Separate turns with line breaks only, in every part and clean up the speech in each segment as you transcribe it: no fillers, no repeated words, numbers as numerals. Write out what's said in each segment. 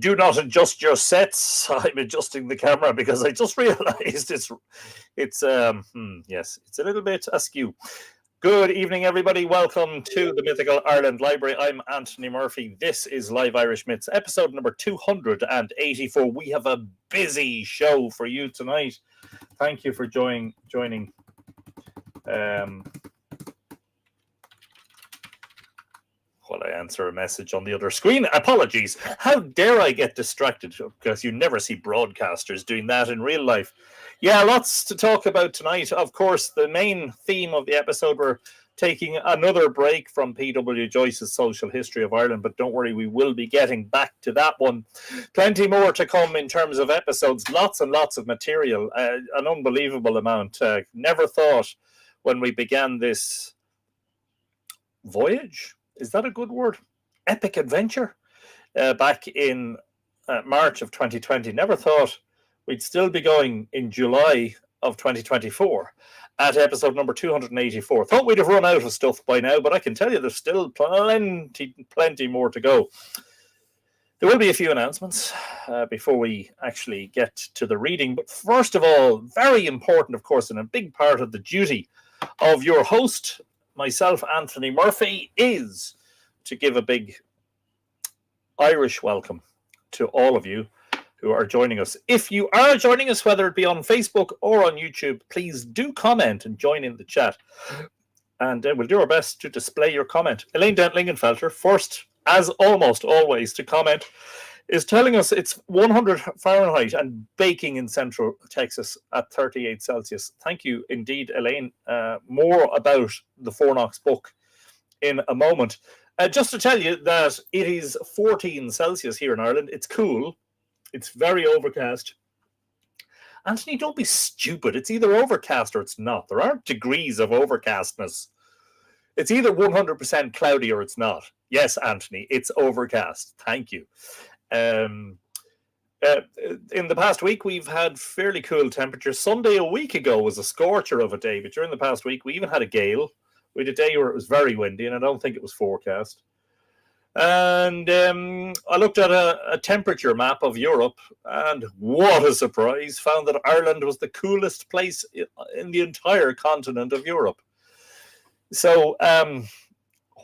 do not adjust your sets. I'm adjusting the camera because I just realized it's it's a little bit askew. Good evening, everybody. Welcome to the Mythical Ireland Library. I'm Anthony Murphy. This is Live Irish Myths, episode number 284. We have a busy show for you tonight. Thank you for joining. While I answer a message on the other screen. Apologies. How dare I get distracted? Because you never see broadcasters doing that in real life. Yeah, lots to talk about tonight. Of course, the main theme of the episode, we're taking another break from P.W. Joyce's Social History of Ireland, but don't worry, we will be getting back to that one. Plenty more to come in terms of episodes. Lots and lots of material. An unbelievable amount. Never thought when we began this voyage, is that a good word? Epic adventure back in March of 2020. Never thought we'd still be going in July of 2024 at episode number 284. Thought we'd have run out of stuff by now, but I can tell you there's still plenty more to go. There will be a few announcements before we actually get to the reading. But first of all, very important, of course, and a big part of the duty of your host, myself, Anthony Murphy, is to give a big Irish welcome to all of you who are joining us. If you are joining us, whether it be on Facebook or on YouTube, please do comment and join in the chat. And we'll do our best to display your comment. Elaine Dent-Lingenfelter, first, as almost always, to comment, is telling us it's 100 Fahrenheit and baking in central Texas at 38 Celsius. Thank you indeed, Elaine. More about the Fornox book in a moment. Just to tell you that it is 14 Celsius here in Ireland. It's cool. It's very overcast. Anthony, don't be stupid. It's either overcast or it's not. There aren't degrees of overcastness. It's either 100% cloudy or it's not. Yes, Anthony, it's overcast. Thank you. In the past week, we've had fairly cool temperatures. Sunday a week ago was a scorcher of a day, but during the past week, we even had a gale. We had a day where it was very windy, and I don't think it was forecast. And I looked at a temperature map of Europe, and what a surprise, found that Ireland was the coolest place in the entire continent of Europe. So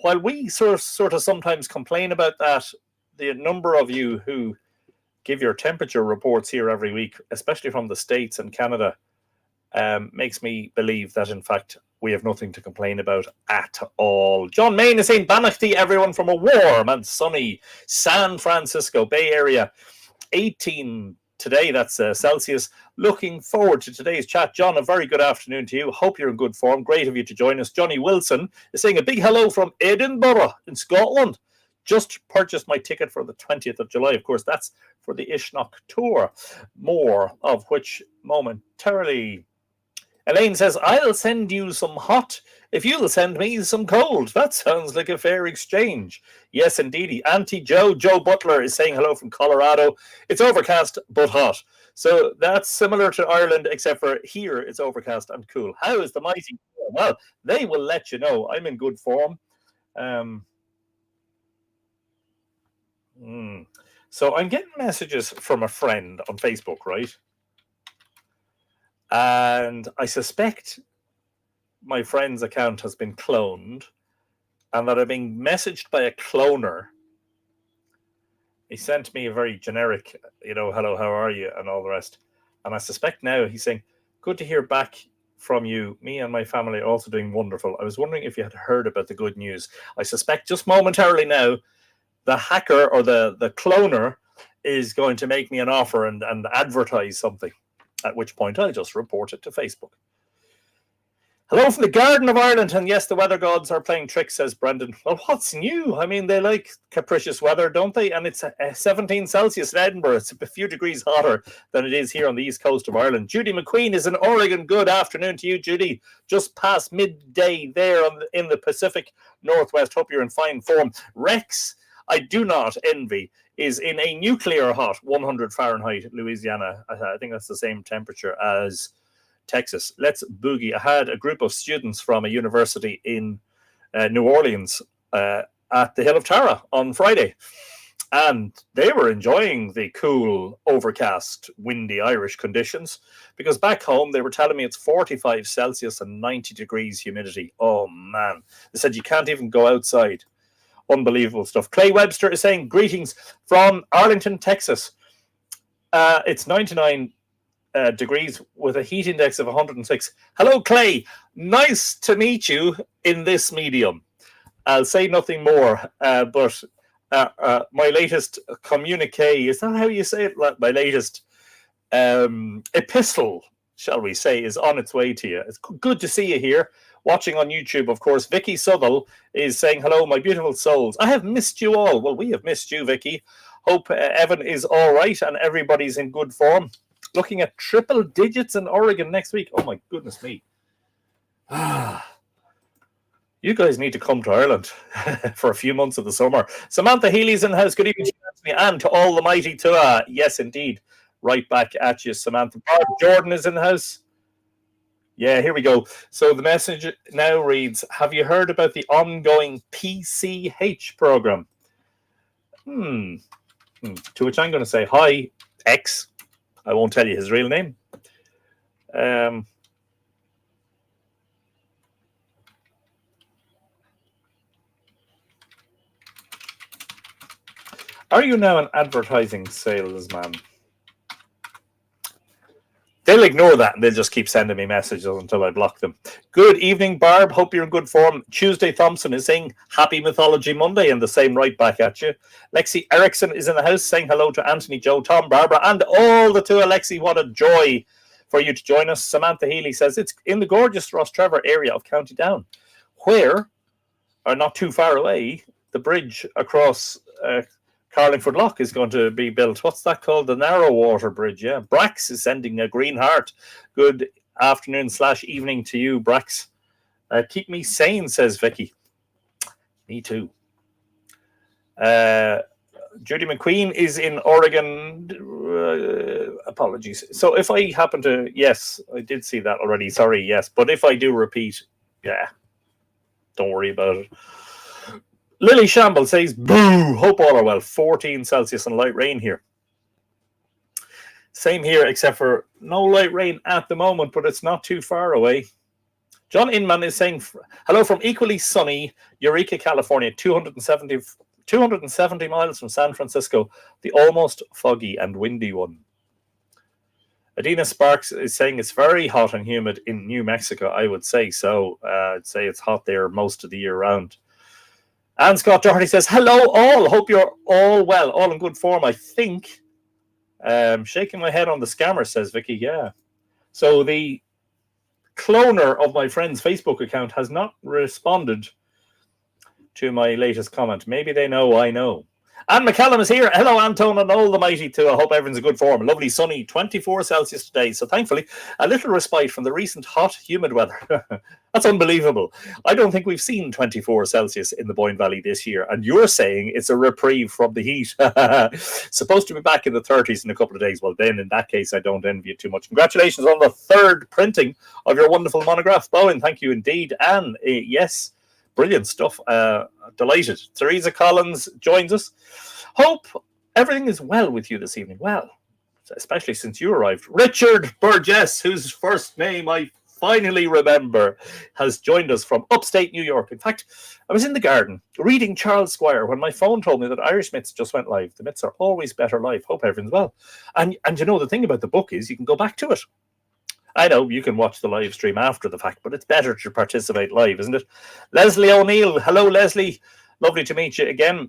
while we sort of sometimes complain about that, the number of you who give your temperature reports here every week, especially from the States and Canada, makes me believe that, in fact, we have nothing to complain about at all. John Main is saying, Banachty, everyone, from a warm and sunny San Francisco Bay Area. 18 today, that's Celsius. Looking forward to today's chat. John, a very good afternoon to you. Hope you're in good form. Great of you to join us. Johnny Wilson is saying a big hello from Edinburgh in Scotland. Just purchased my ticket for the 20th of July. Of course, that's for the Ishnok tour. More of which momentarily. Elaine says, I'll send you some hot if you'll send me some cold. That sounds like a fair exchange. Yes, indeedy. Auntie Joe Butler is saying hello from Colorado. It's overcast but hot. So that's similar to Ireland, except for here it's overcast and cool. How is the mighty? Well, they will let you know. I'm in good form. So I'm getting messages from a friend on Facebook, right? And I suspect my friend's account has been cloned and that I'm being messaged by a cloner. He sent me a very generic, hello, how are you, and all the rest. And I suspect now he's saying, good to hear back from you. Me and my family are also doing wonderful. I was wondering if you had heard about the good news. I suspect just momentarily now, the hacker or the cloner is going to make me an offer and advertise something, at which point I'll just report it to Facebook. Hello from the Garden of Ireland, and yes, the weather gods are playing tricks, says Brendan. Well, what's new? I mean, they like capricious weather, don't they? And it's 17 Celsius in Edinburgh. It's a few degrees hotter than it is here on the east coast of Ireland. Judy McQueen is in Oregon. Good afternoon to you, Judy. Just past midday there in the Pacific Northwest. Hope you're in fine form. Rex, I do not envy, is in a nuclear hot 100 Fahrenheit, Louisiana. I think that's the same temperature as Texas. Let's boogie. I had a group of students from a university in New Orleans at the Hill of Tara on Friday. And they were enjoying the cool, overcast, windy Irish conditions because back home they were telling me it's 45 Celsius and 90 degrees humidity. Oh, man. They said you can't even go outside. Unbelievable stuff. Clay Webster is saying, greetings from Arlington, Texas. It's 99 degrees with a heat index of 106. Hello, Clay. Nice to meet you in this medium. I'll say nothing more, but my latest communique, is that how you say it? My latest epistle, shall we say, is on its way to you. It's good to see you here, watching on YouTube, of course. Vicky Southall is saying, hello, my beautiful souls. I have missed you all. Well, we have missed you, Vicky. Hope Evan is all right and everybody's in good form. Looking at triple digits in Oregon next week. Oh, my goodness me. You guys need to come to Ireland for a few months of the summer. Samantha Healy's in the house. Good evening, and to all the mighty Tua. Yes, indeed. Right back at you, Samantha. Jordan is in the house. Yeah, here we go. So the message now reads, have you heard about the ongoing PCH program? To which I'm going to say, hi, X. I won't tell you his real name. Are you now an advertising salesman? They'll ignore that and they'll just keep sending me messages until I block them. Good evening, Barb. Hope you're in good form. Tuesday Thompson is saying Happy Mythology Monday and the same right back at you. Lexi Erickson is in the house saying hello to Anthony, Joe, Tom, Barbara, and all the two. Lexi, what a joy for you to join us. Samantha Healy says it's in the gorgeous Rostrevor area of County Down, where, or not too far away, the bridge across Carlingford Lough is going to be built. What's that called? The Narrow Water Bridge, yeah. Brax is sending a green heart. Good afternoon / evening to you, Brax. Keep me sane, says Vicky. Me too. Judy McQueen is in Oregon. Apologies. So if I happen to, yes, I did see that already. Sorry, yes. But if I do repeat, yeah, don't worry about it. Lily Shamble says, boo, hope all are well. 14 Celsius and light rain here. Same here, except for no light rain at the moment, but it's not too far away. John Inman is saying, hello from equally sunny Eureka, California, 270 miles from San Francisco, the almost foggy and windy one. Adina Sparks is saying it's very hot and humid in New Mexico, I would say so. I'd say it's hot there most of the year round. And Scott Doherty says, hello all, hope you're all well, all in good form, I think. Shaking my head on the scammer, says Vicky, yeah. So the cloner of my friend's Facebook account has not responded to my latest comment. Maybe they know I know. Anne McCallum is here. Hello, Anton, and all the mighty too. I hope everyone's in good form. Lovely, sunny, 24 Celsius today. So thankfully, a little respite from the recent hot, humid weather. That's unbelievable. I don't think we've seen 24 Celsius in the Boyne Valley this year. And you're saying it's a reprieve from the heat. Supposed to be back in the 30s in a couple of days. Well, then, in that case, I don't envy you too much. Congratulations on the 3rd printing of your wonderful monograph, Bowen. Thank you indeed. Anne, yes. Brilliant stuff. Delighted. Theresa Collins joins us. Hope everything is well with you this evening. Well, especially since you arrived. Richard Burgess, whose first name I finally remember, has joined us from upstate New York. In fact, I was in the garden reading Charles Squire when my phone told me that Irish Myths just went live. The myths are always better live. Hope everyone's well. And you know, the thing about the book is you can go back to it. I know you can watch the live stream after the fact, but it's better to participate live, isn't it? Leslie O'Neill. Hello, Leslie. Lovely to meet you again.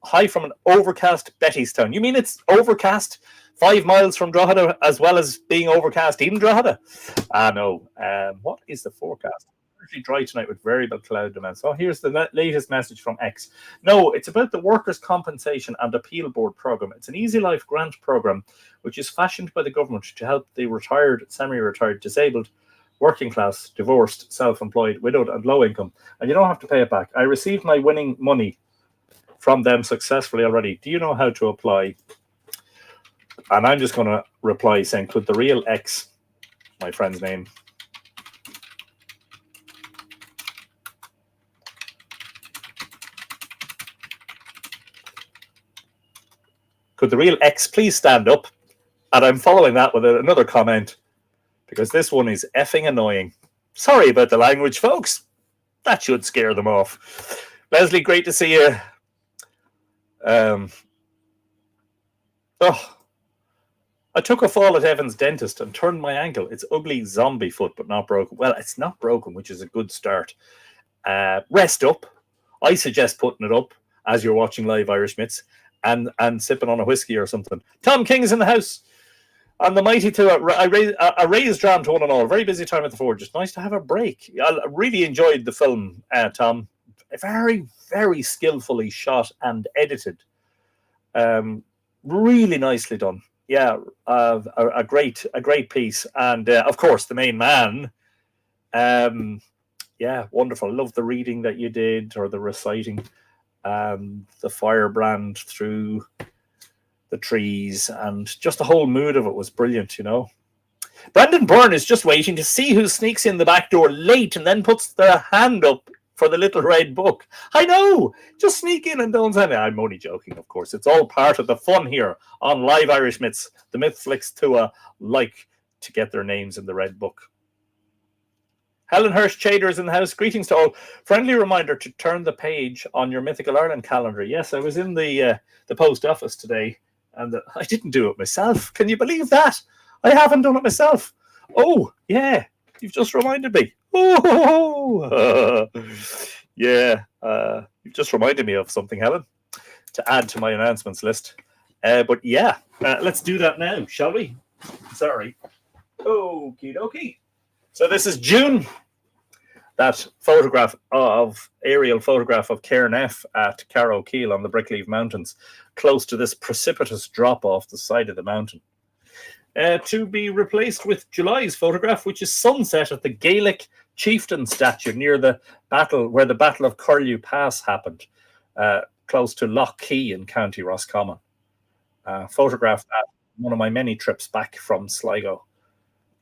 Hi from an overcast Bettystown. You mean it's overcast 5 miles from Drogheda as well as being overcast in Drogheda? No. What is the forecast? Pretty dry tonight with variable cloud demand. So here's the latest message from X. No, it's about the Workers' Compensation and Appeal Board program. It's an Easy Life grant program which is fashioned by the government to help the retired, semi-retired, disabled, working class, divorced, self-employed, widowed and low income. And you don't have to pay it back. I received my winning money from them successfully already. Do you know how to apply? And I'm just going to reply saying, could the real X, my friend's name, Could the real X please stand up? And I'm following that with another comment, because this one is effing annoying. Sorry about the language, folks. That should scare them off. Leslie, great to see you. I took a fall at Evan's dentist and turned my ankle. It's ugly zombie foot, but not broken. Well, it's not broken, which is a good start. Rest up. I suggest putting it up as you're watching live Irish Mitts and sipping on a whiskey or something. Tom King is in the house. On the mighty two, a raised dram to one and all. Very busy time at the Forge. Just nice to have a break. I really enjoyed the film, Tom. Very, very skillfully shot and edited. Really nicely done. Yeah, a great piece. And of course, the main man. Yeah, wonderful. Love the reading that you did, or the reciting. The firebrand through the trees, and just the whole mood of it was brilliant, you know. Brandon Byrne is just waiting to see who sneaks in the back door late and then puts their hand up for the little red book. I know, just sneak in and don't say it. I'm only joking, of course. It's all part of the fun here on Live Irish Myths. The Mythflix to like to get their names in the red book. Helen Hirsch Chader is in the house. Greetings to all. Friendly reminder to turn the page on your Mythical Ireland calendar. Yes, I was in the post office today, and I didn't do it myself. Can you believe that? I haven't done it myself. Oh, yeah. You've just reminded me. Oh, yeah. You've just reminded me of something, Helen, to add to my announcements list. But yeah, let's do that now, shall we? Sorry. Okie dokie. So this is June. That aerial photograph of Cairn at Carrow Keel on the Brickleave Mountains, close to this precipitous drop off the side of the mountain. To be replaced with July's photograph, which is sunset at the Gaelic chieftain statue near the battle, where the Battle of Curlew Pass happened, close to Lough Key in County Roscommon. Photographed at one of my many trips back from Sligo,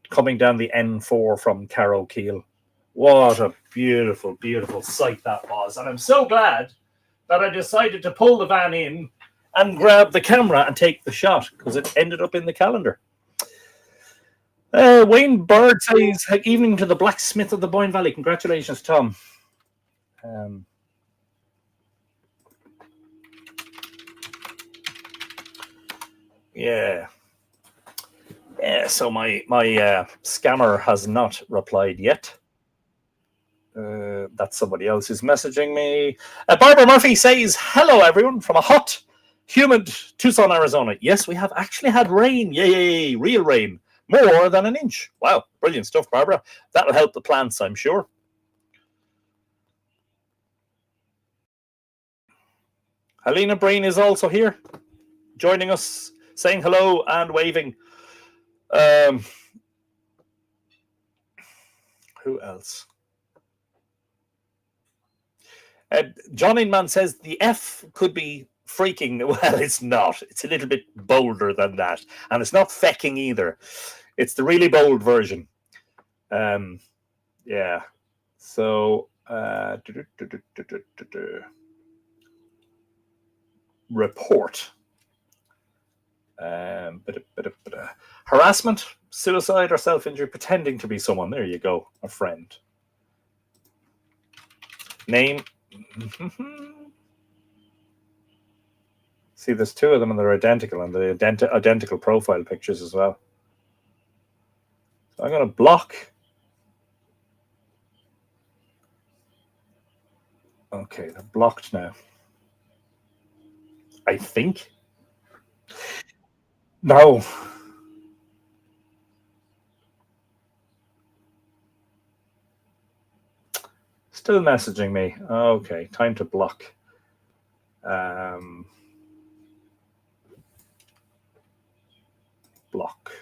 coming down the N4 from Carrow Keel. What a beautiful, beautiful sight that was. And I'm so glad that I decided to pull the van in and grab the camera and take the shot, because it ended up in the calendar. Wayne Bird says, evening to the blacksmith of the Boyne Valley. Congratulations, Tom. Yeah. Yeah, so my scammer has not replied yet. That's somebody else who's messaging me. Barbara Murphy says, hello, everyone, from a hot, humid Tucson, Arizona. Yes, we have actually had rain. Yay, real rain. More than an inch. Wow, brilliant stuff, Barbara. That'll help the plants, I'm sure. Helena Brain is also here, joining us, saying hello and waving. Who else? John Inman says the F could be freaking. Well, it's not. It's a little bit bolder than that. And it's not fecking either. It's the really bold version. Yeah. So, report. Harassment, suicide, or self-injury, pretending to be someone. There you go, a friend. Name. See, there's two of them and they're identical, and the identical profile pictures as well. So I'm going to block. Okay, they're blocked now. I think. No. Still messaging me. Okay, time to block. Block.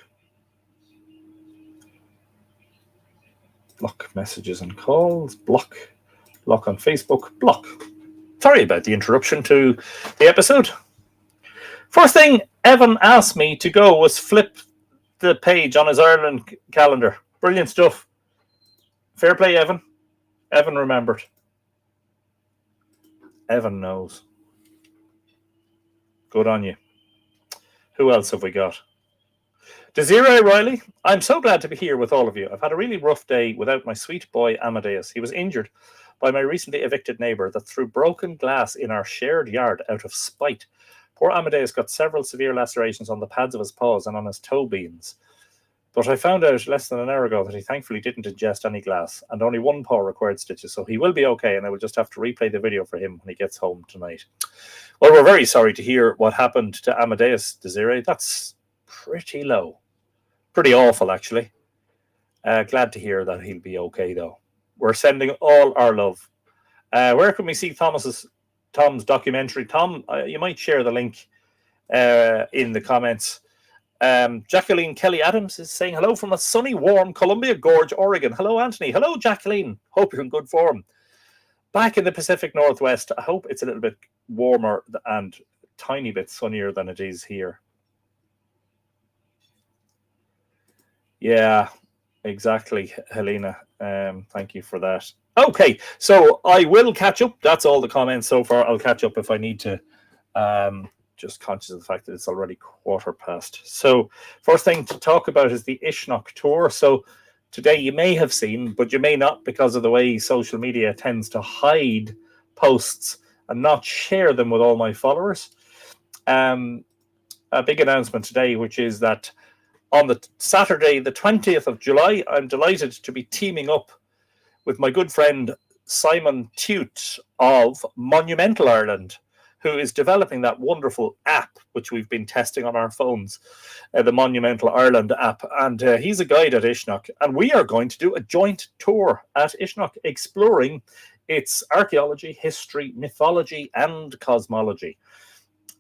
Block messages and calls. Block. Block on Facebook. Block. Sorry about the interruption to the episode. First thing Evan asked me to go was flip the page on his Ireland calendar. Brilliant stuff. Fair play, Evan. Evan remembered. Evan knows. Good on you. Who else have we got? Desiree Riley, I'm so glad to be here with all of you. I've had a really rough day without my sweet boy Amadeus. He was injured by my recently evicted neighbour that threw broken glass in our shared yard out of spite. Poor Amadeus got several severe lacerations on the pads of his paws and on his toe beans. But I found out less than an hour ago that he thankfully didn't ingest any glass, and only one paw required stitches, so he will be okay, and I will just have to replay the video for him when he gets home tonight. Well, we're very sorry to hear what happened to Amadeus, Desiree. That's pretty low. Pretty awful, actually. Glad to hear that he'll be okay, though. We're sending all our love. Where can we see Tom's documentary? Tom, you might share the link in the comments. Jacqueline Kelly Adams is saying hello from a sunny, warm Columbia Gorge, Oregon. Hello, Anthony. Hello, Jacqueline. Hope you're in good form. Back in the Pacific Northwest, I hope it's a little bit warmer and a tiny bit sunnier than it is here. Yeah, exactly, Helena. Thank you for that. Okay, so I will catch up. That's all the comments so far. I'll catch up if I need to. Just conscious of the fact that it's already 1:15. So first thing to talk about is the Ishnok tour. So today you may have seen, but you may not, because of the way social media tends to hide posts and not share them with all my followers. A big announcement today, which is that on the Saturday, the 20th of July, I'm delighted to be teaming up with my good friend Simon Tute of Monumental Ireland, who is developing that wonderful app, which we've been testing on our phones, the Monumental Ireland app. And he's a guide at Ishnok. And we are going to do a joint tour at Ishnok, exploring its archaeology, history, mythology, and cosmology.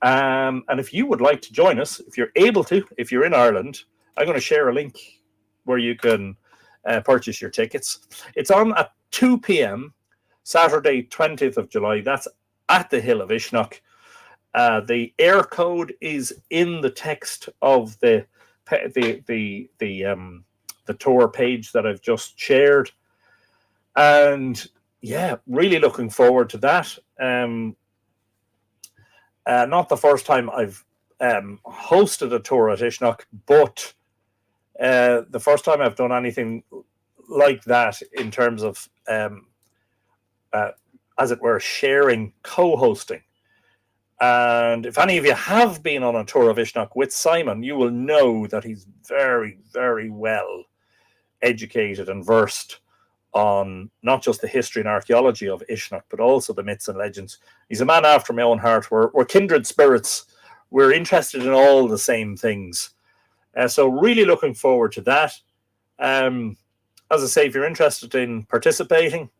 And if you would like to join us, if you're able to, if you're in Ireland, I'm going to share a link where you can purchase your tickets. It's on at 2 p.m. Saturday, 20th of July. That's at the Hill of Ishnok. The air code is in the text of the tour page that I've just shared. And yeah, really looking forward to that. Not the first time I've hosted a tour at Ishnok, but the first time I've done anything like that in terms of, as it were, sharing, co-hosting. And if any of you have been on a tour of Ishnok with Simon, you will know that he's very, very well educated and versed on not just the history and archaeology of Ishnok, but also the myths and legends. He's a man after my own heart. We're kindred spirits. We're interested in all the same things. So really looking forward to that. As I say, if you're interested in participating,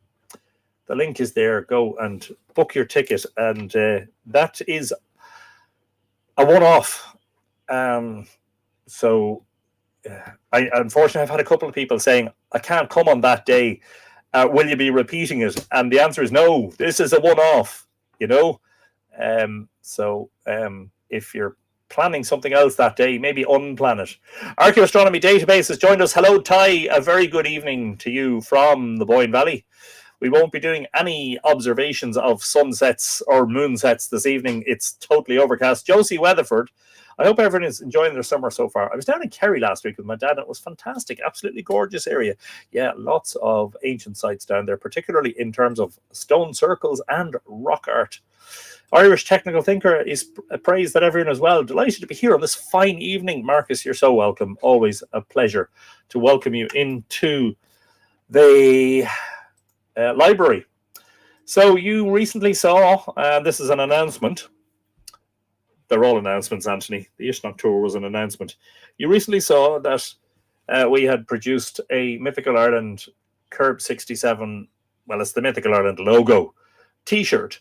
the link is there. Go and book your ticket. And that is a one-off. Unfortunately, I've had a couple of people saying, I can't come on that day. Will you be repeating it? And the answer is no. This is a one-off, you know. If you're planning something else that day, maybe unplan it. Archaeoastronomy Database has joined us. Hello, Ty. A very good evening to you from the Boyne Valley. We won't be doing any observations of sunsets or moonsets this evening. It's totally overcast. Josie Weatherford, I hope everyone is enjoying their summer so far. I was down in Kerry last week with my dad, and it was fantastic. Absolutely gorgeous area. Yeah, lots of ancient sites down there, particularly in terms of stone circles and rock art. Irish Technical Thinker is praised that everyone is well. Delighted to be here on this fine evening. Marcus, you're so welcome. Always a pleasure to welcome you into the library. So you recently saw, this is an announcement. They're all announcements, Anthony. The Ishnok tour was an announcement. You recently saw that we had produced a Mythical Ireland Curb 67, well, it's the Mythical Ireland logo t-shirt.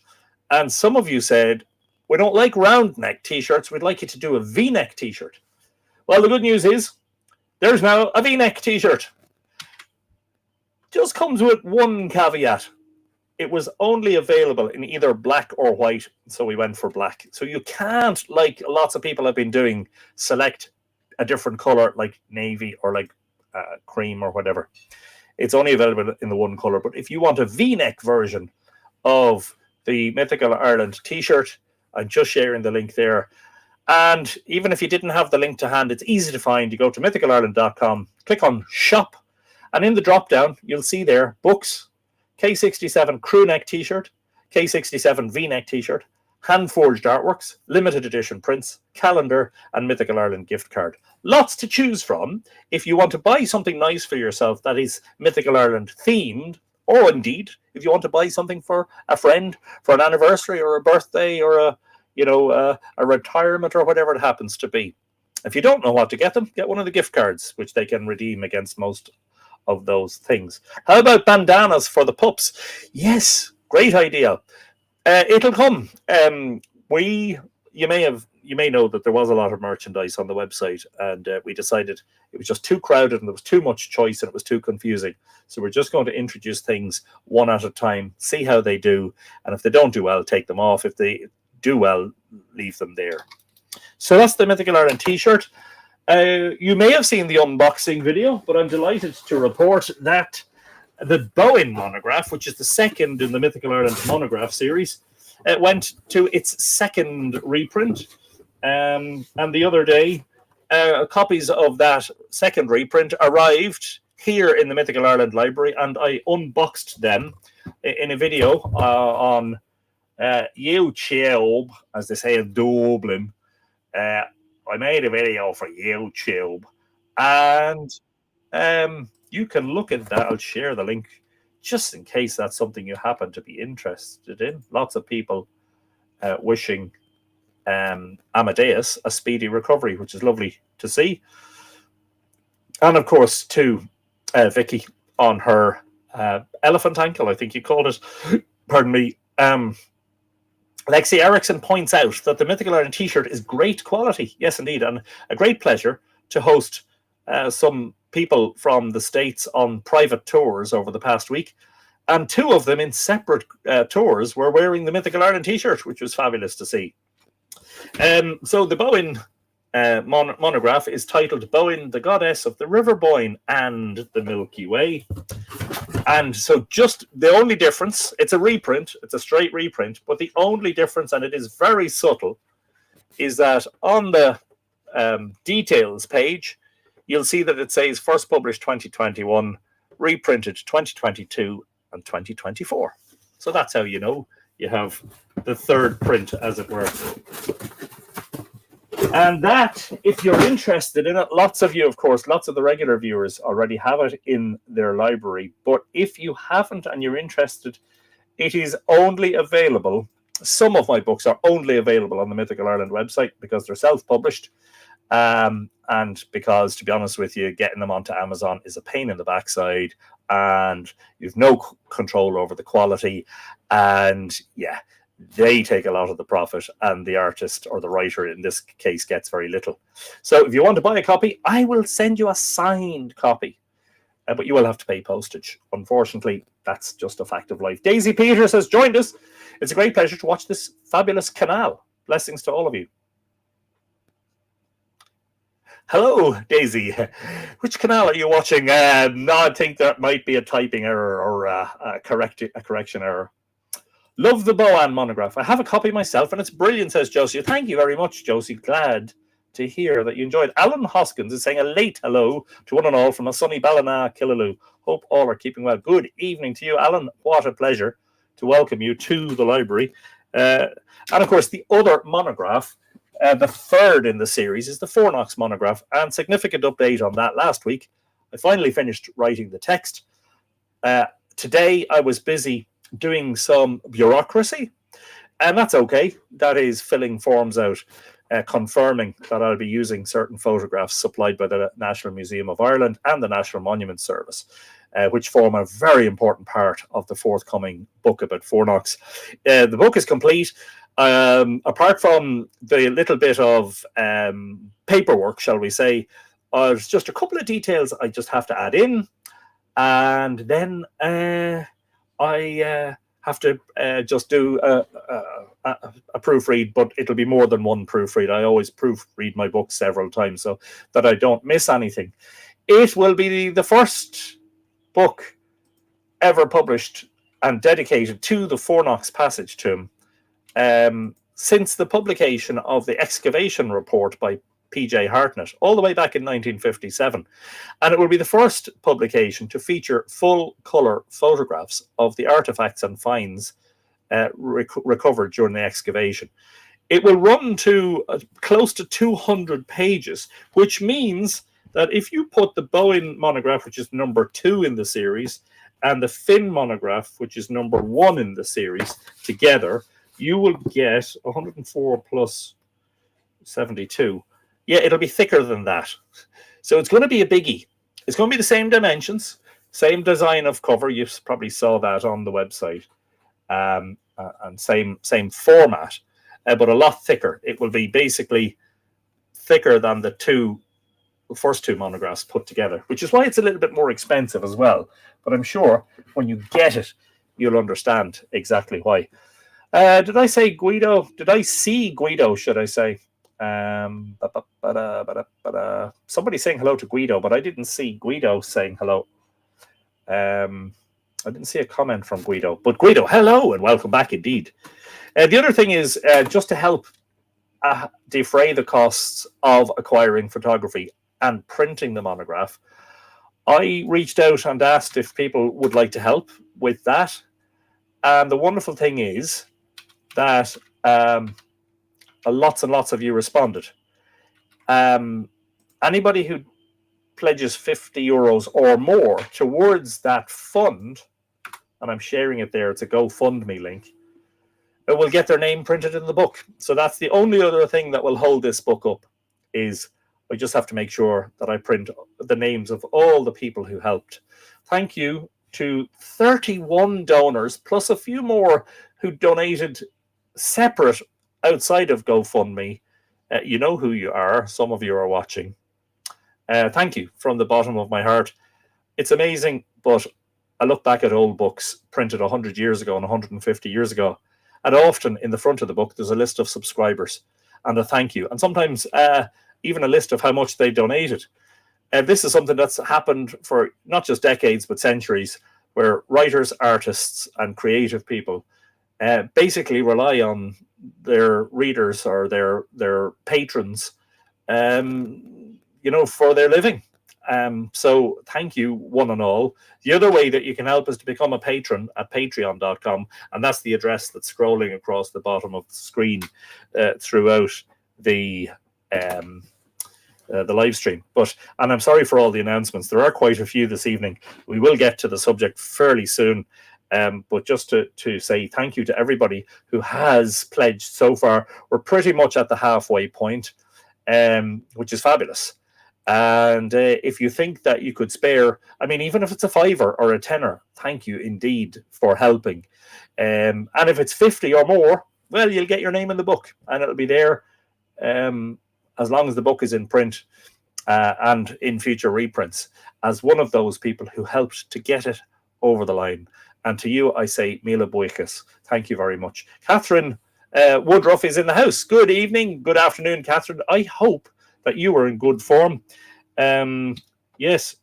And some of you said, we don't like round neck t-shirts. We'd like you to do a V-neck t-shirt. Well, the good news is there's now a V-neck t-shirt. Just comes with one caveat. It was only available in either black or white, so we went for black. So you can't, like lots of people have been doing, select a different color like navy or like cream or whatever. It's only available in the one color. But if you want a V-neck version of the Mythical Ireland t-shirt, I'm just sharing the link there. And even if you didn't have the link to hand, it's easy to find. You go to mythicalireland.com, click on shop, and in the drop down, you'll see there books, K67 crew neck t-shirt, K67 v-neck t-shirt, hand-forged artworks, limited edition prints, calendar, and Mythical Ireland gift card. Lots to choose from. If you want to buy something nice for yourself that is Mythical Ireland themed, or indeed, if you want to buy something for a friend, for an anniversary or a birthday or a retirement or whatever it happens to be. If you don't know what to get them, get one of the gift cards, which they can redeem against most of those things. How about bandanas for the pups? Yes, great idea. It'll come. You may know that there was a lot of merchandise on the website, and we decided it was just too crowded and there was too much choice and it was too confusing. So we're just going to introduce things one at a time, see how they do, and if they don't do well, take them off. If they do well, leave them there. So that's the Mythical Ireland t-shirt. You may have seen the unboxing video, but I'm delighted to report that the Bowen monograph, which is the second in the Mythical Ireland monograph series, went to its second reprint. And the other day, copies of that second reprint arrived here in the Mythical Ireland library, and I unboxed them in a video on YouTube, as they say in Dublin. I made a video for YouTube, and you can look at that. I'll share the link just in case that's something you happen to be interested in. Lots of people wishing Amadeus a speedy recovery, which is lovely to see. And of course, to Vicky on her elephant ankle, I think you called it. Pardon me. Lexi Erickson points out that the Mythical Ireland t-shirt is great quality. Yes, indeed. And a great pleasure to host some people from the States on private tours over the past week. And two of them in separate tours were wearing the Mythical Ireland t-shirt, which was fabulous to see. So the Bowen monograph is titled Bowen, the Goddess of the River Boyne and the Milky Way. And so just the only difference, it's a reprint, it's a straight reprint, but the only difference, and it is very subtle, is that on the details page, you'll see that it says first published 2021, reprinted 2022 and 2024. So that's how you know you have the third print, as it were. And that, if you're interested in it, lots of you, of course, lots of the regular viewers already have it in their library. But if you haven't and you're interested, it is only available. Some of my books are only available on the Mythical Ireland website because they're self-published. And because, to be honest with you, getting them onto Amazon is a pain in the backside, and you've no control over the quality. And yeah, they take a lot of the profit, and the artist or the writer in this case gets very little. So if you want to buy a copy, I will send you a signed copy, but you will have to pay postage. Unfortunately, that's just a fact of life. Daisy Peters has joined us. It's a great pleasure to watch this fabulous canal. Blessings to all of you. Hello, Daisy. Which canal are you watching? No, I think that might be a typing error or a correction error. Love the Bowen monograph. I have a copy myself, and it's brilliant, says Josie. Thank you very much, Josie. Glad to hear that you enjoyed. Alan Hoskins is saying a late hello to one and all from a sunny Ballina, Killaloe. Hope all are keeping well. Good evening to you, Alan. What a pleasure to welcome you to the library. And, of course, the other monograph, the third in the series, is the Fornox monograph, and significant update on that last week. I finally finished writing the text. Today, I was busy doing some bureaucracy, and that's okay. That is filling forms out, confirming that I'll be using certain photographs supplied by the National Museum of Ireland and the National Monument Service, which form a very important part of the forthcoming book about Fornox. The book is complete. Apart from the little bit of paperwork, shall we say, there's just a couple of details I just have to add in, and then I have to just do a proofread, but it'll be more than one proofread. I always proofread my book several times so that I don't miss anything. It will be the first book ever published and dedicated to the Fornox passage tomb. since the publication of the excavation report by P.J. Hartnett, all the way back in 1957. And it will be the first publication to feature full-colour photographs of the artefacts and finds recovered during the excavation. It will run to close to 200 pages, which means that if you put the Bowen monograph, which is number 2 in the series, and the Finn monograph, which is number 1 in the series, together, you will get 104 plus 72. Yeah, it'll be thicker than that. So it's going to be a biggie. It's going to be the same dimensions, same design of cover. You probably saw that on the website, and same format, but a lot thicker. It will be basically thicker than the first two monographs put together, which is why it's a little bit more expensive as well. But I'm sure when you get it, you'll understand exactly why. Did I say Guido? Did I see Guido, should I say? Somebody saying hello to Guido, but I didn't see Guido saying hello. I didn't see a comment from Guido. But Guido, hello and welcome back indeed. The other thing is, just to help defray the costs of acquiring photography and printing the monograph, I reached out and asked if people would like to help with that. And the wonderful thing is that lots and lots of you responded. Anybody who pledges €50 or more towards that fund, and I'm sharing it there, it's a GoFundMe link, it will get their name printed in the book. So that's the only other thing that will hold this book up, is I just have to make sure that I print the names of all the people who helped. Thank you to 31 donors, plus a few more who donated separate outside of GoFundMe. You know who you are. Some of you are watching. Thank you from the bottom of my heart. It's amazing, but I look back at old books printed 100 years ago and 150 years ago, and often in the front of the book, there's a list of subscribers and a thank you, and sometimes even a list of how much they donated. This is something that's happened for not just decades, but centuries, where writers, artists, and creative people basically rely on their readers or their patrons, for their living. So thank you, one and all. The other way that you can help is to become a patron at patreon.com, and that's the address that's scrolling across the bottom of the screen throughout the live stream. And I'm sorry for all the announcements. There are quite a few this evening. We will get to the subject fairly soon. But just to say thank you to everybody who has pledged so far. We're pretty much at the halfway point, which is fabulous. And if you think that you could spare, even if it's a $5 or a $10, thank you indeed for helping. And if it's 50 or more, well, you'll get your name in the book, and it'll be there as long as the book is in print and in future reprints, as one of those people who helped to get it over the line. And to you, I say, Mila Boikas, thank you very much. Catherine Woodruff is in the house. Good evening, good afternoon, Catherine. I hope that you are in good form. Yes.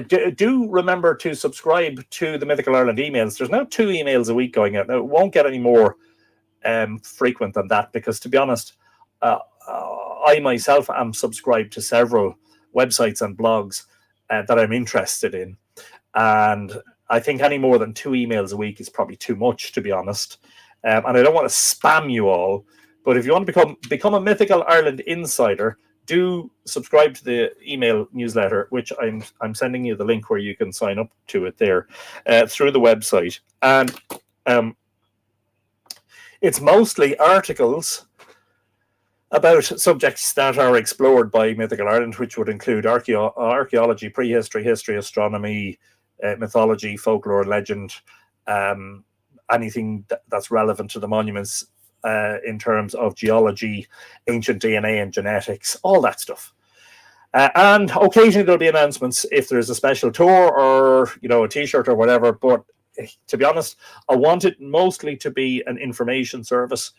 Do remember to subscribe to the Mythical Ireland emails. There's now 2 emails a week going out. Now, it won't get any more frequent than that, because, to be honest, I myself am subscribed to several websites and blogs that I'm interested in. And I think any more than 2 emails a week is probably too much, to be honest. And I don't want to spam you all. But if you want to become a Mythical Ireland insider, do subscribe to the email newsletter, which I'm sending you the link where you can sign up to it there through the website. And it's mostly articles about subjects that are explored by Mythical Ireland, which would include archaeology, prehistory, history, astronomy, mythology, folklore, legend, anything that's relevant to the monuments in terms of geology, ancient DNA and genetics, all that stuff. And occasionally there'll be announcements if there's a special tour or, a t-shirt or whatever. But to be honest, I want it mostly to be an information service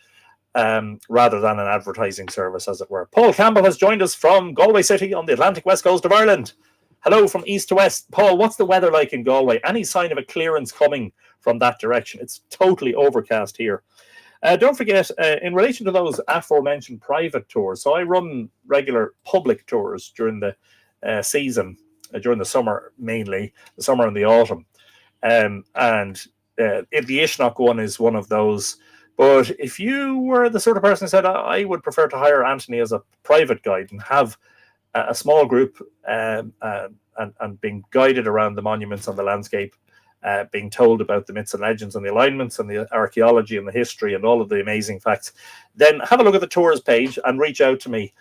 rather than an advertising service, as it were. Paul Campbell has joined us from Galway City on the Atlantic west coast of Ireland. Hello from east to west. Paul, what's the weather like in Galway? Any sign of a clearance coming from that direction? It's totally overcast here. Don't forget, in relation to those aforementioned private tours, so I run regular public tours during the season, during the summer mainly, the summer and the autumn. And the Ishnok one is one of those. But if you were the sort of person who said, I would prefer to hire Anthony as a private guide and have a small group and being guided around the monuments and the landscape, being told about the myths and legends and the alignments and the archaeology and the history and all of the amazing facts, then have a look at the tours page and reach out to me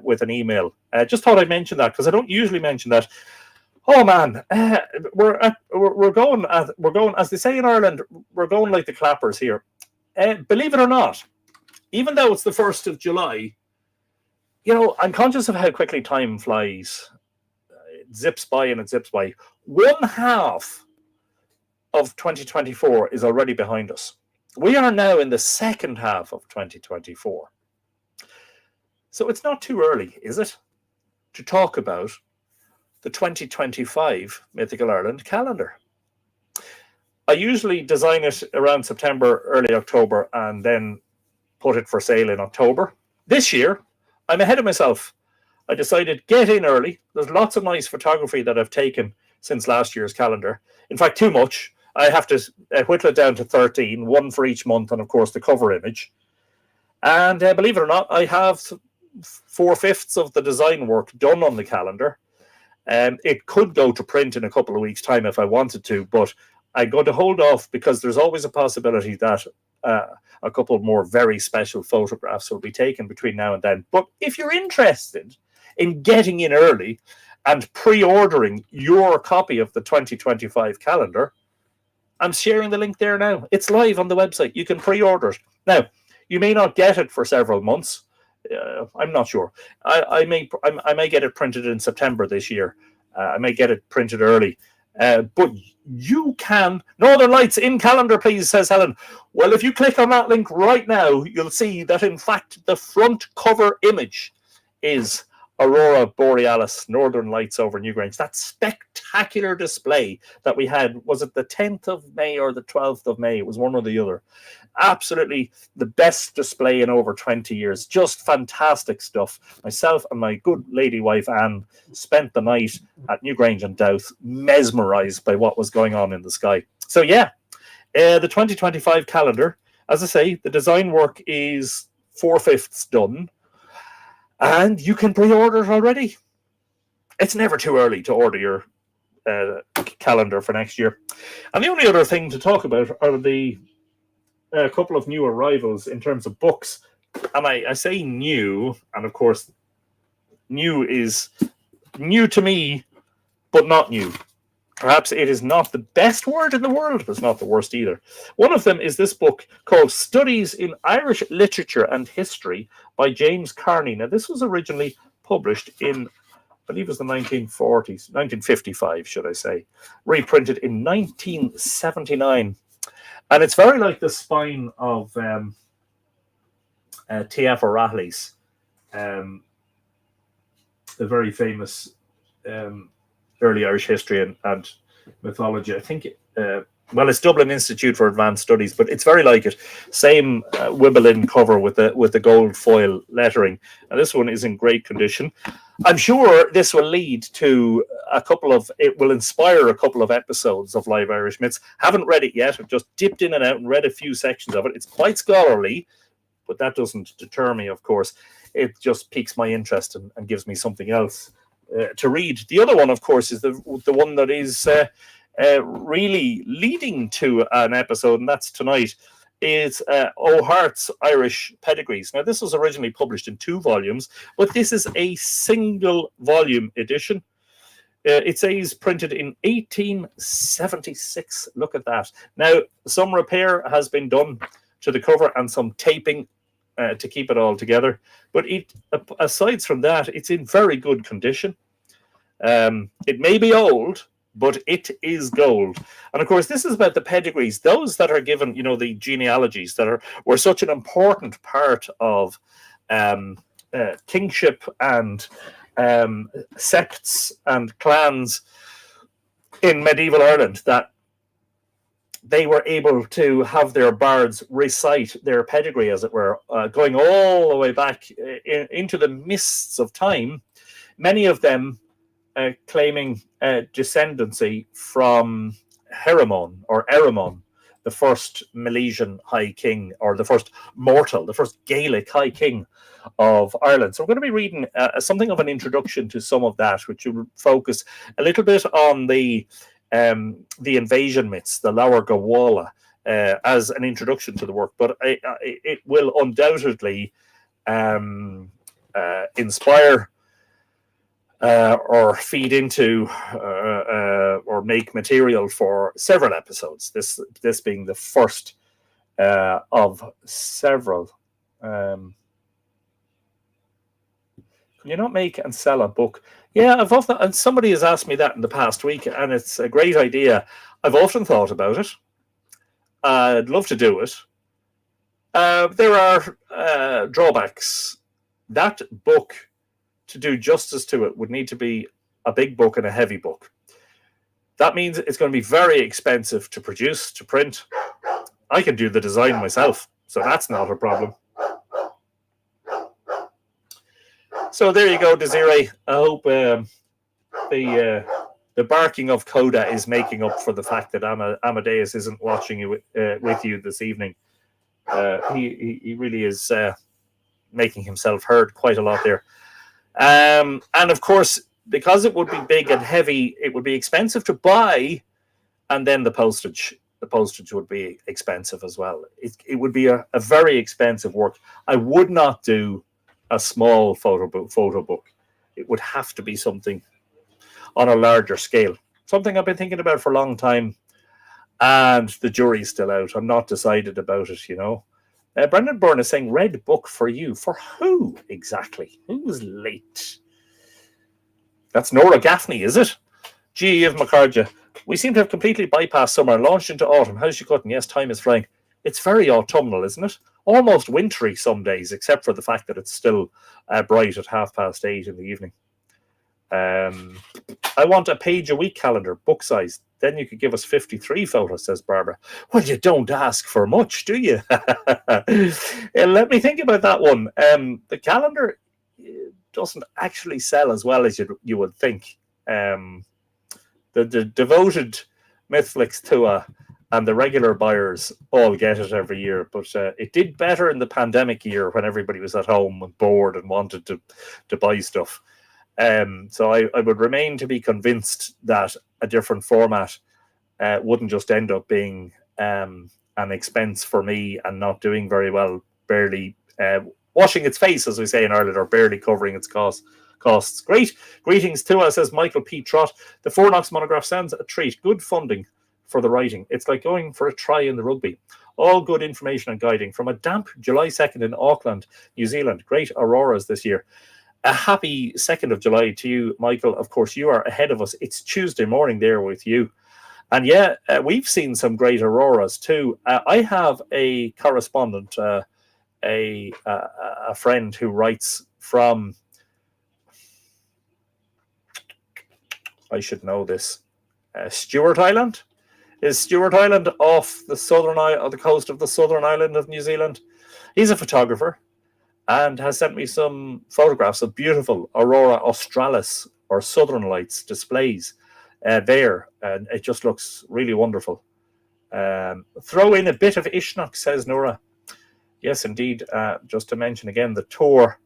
with an email. Just thought I'd mention that because I don't usually mention that. Oh man, we're going as they say in Ireland. We're going like the clappers here. Believe it or not, even though it's the 1st of July, I'm conscious of how quickly time flies. It zips by and it zips by. One half of 2024 is already behind us. We are now in the second half of 2024. So it's not too early, is it, to talk about the 2025 Mythical Ireland calendar. I usually design it around September, early October, and then put it for sale in October. This year, I'm ahead of myself. I decided get in early. There's lots of nice photography that I've taken since last year's calendar. In fact, too much. I have to whittle it down to 13, one for each month, and of course the cover image. And believe it or not, I have 4/5 of the design work done on the calendar. It could go to print in a couple of weeks' time if I wanted to, but I'm going to hold off because there's always a possibility that a couple more very special photographs will be taken between now and then. But if you're interested in getting in early and pre-ordering your copy of the 2025 calendar, I'm sharing the link there now. It's live on the website. You can pre-order it. Now, you may not get it for several months. I'm not sure. I may get it printed in September this year. I may get it printed early. But you can. Northern Lights in calendar, please, says Helen. Well, if you click on that link right now, you'll see that, in fact, the front cover image is Aurora Borealis, Northern Lights over Newgrange. That spectacular display that we had, was it the 10th of May or the 12th of May? It was one or the other. Absolutely the best display in over 20 years. Just fantastic stuff. Myself and my good lady wife Anne spent the night at Newgrange and Douth, mesmerized by what was going on in the sky. So yeah, the 2025 calendar, as I say, the design work is 4/5 done. And you can pre-order it already. It's never too early to order your calendar for next year. And the only other thing to talk about are the couple of new arrivals in terms of books. And I say new, and of course, new is new to me, but not new. Perhaps it is not the best word in the world, but it's not the worst either. One of them is this book called Studies in Irish Literature and History by James Carney. Now, this was originally published in, I believe it was the 1940s, 1955, should I say, reprinted in 1979. And it's very like the spine of T.F. O'Reilly's, the very famous early Irish history and mythology. I think, it's Dublin Institute for Advanced Studies, but it's very like it. Same Wibbelin cover with the gold foil lettering. And this one is in great condition. I'm sure this will lead to it will inspire a couple of episodes of Live Irish Myths. Haven't read it yet. I've just dipped in and out and read a few sections of it. It's quite scholarly, but that doesn't deter me, of course. It just piques my interest and gives me something else to read. The other one, of course, is the one that is really leading to an episode, and that's tonight, is O'Hart's Irish Pedigrees. Now, this was originally published in 2 volumes, but this is a single volume edition. It says printed in 1876. Look at that. Now, some repair has been done to the cover and some taping to keep it all together. But aside from that, it's in very good condition. It may be old, but it is gold. And of course, this is about the pedigrees, those that are given, the genealogies that were such an important part of kingship and sects and clans in medieval Ireland, that they were able to have their bards recite their pedigree, as it were, going all the way back into the mists of time, many of them claiming descendancy from Herimon or Erimon, the first Milesian High King, or the first mortal, the first Gaelic High King of Ireland. So I'm going to be reading something of an introduction to some of that, which will focus a little bit on the invasion myths, the Lower Gawala, as an introduction to the work. But it will undoubtedly inspire or feed into or make material for several episodes. This being the first of several. Can you not make and sell a book? Yeah, I've often, and somebody has asked me that in the past week, and it's a great idea. I've often thought about it. I'd love to do it. There are drawbacks. That book, to do justice to it, would need to be a big book and a heavy book. That means it's going to be very expensive to produce, to print. I can do the design myself, so that's not a problem. So there you go, Desiree. I hope the barking of Coda is making up for the fact that Amadeus isn't watching you with you this evening. He really is making himself heard quite a lot there. And of course, because it would be big and heavy, it would be expensive to buy, and then the postage would be expensive as well. It would be a very expensive work. I would not do a small photo book. It would have to be something on a larger scale. Something I've been thinking about for a long time, and the jury's still out. I'm not decided about it, you know. Brendan Byrne is saying, red book for you. For who exactly? Who was late? That's Nora Gaffney, is it? G. of McCarja. We seem to have completely bypassed summer and launched into autumn. How's she cutting? Yes, time is flying. It's very autumnal, isn't it? Almost wintry some days, except for the fact that it's still bright at 8:30 in the evening. I want a page a week calendar, book size. Then you could give us 53 photos, says Barbara. Well, you don't ask for much, do you? Let me think about that one. The calendar doesn't actually sell as well as you would think. The devoted Mythflix Tua and the regular buyers all get it every year, but it did better in the pandemic year when everybody was at home and bored and wanted to buy stuff. So I would remain to be convinced that a different format wouldn't just end up being an expense for me and not doing very well, barely washing its face, as we say in Ireland, or barely covering its costs. Great. Greetings to us, says Michael P. Trott. The Fornox monograph sounds a treat. Good funding for the writing. It's like going for a try in the rugby. All good information and guiding from a damp July 2nd in Auckland, New Zealand. Great auroras this year. A happy 2nd of July to you, Michael. Of course, you are ahead of us. It's Tuesday morning there with you. And yeah, we've seen some great auroras too. I have a correspondent, a friend who writes from, I should know this, Stewart Island. Is Stewart Island off the the coast of the southern island of New Zealand? He's a photographer and has sent me some photographs of beautiful Aurora Australis, or Southern Lights, displays there, and it just looks really wonderful. Throw in a bit of Ishnok, says Nora. Yes, indeed. Just to mention again, the tour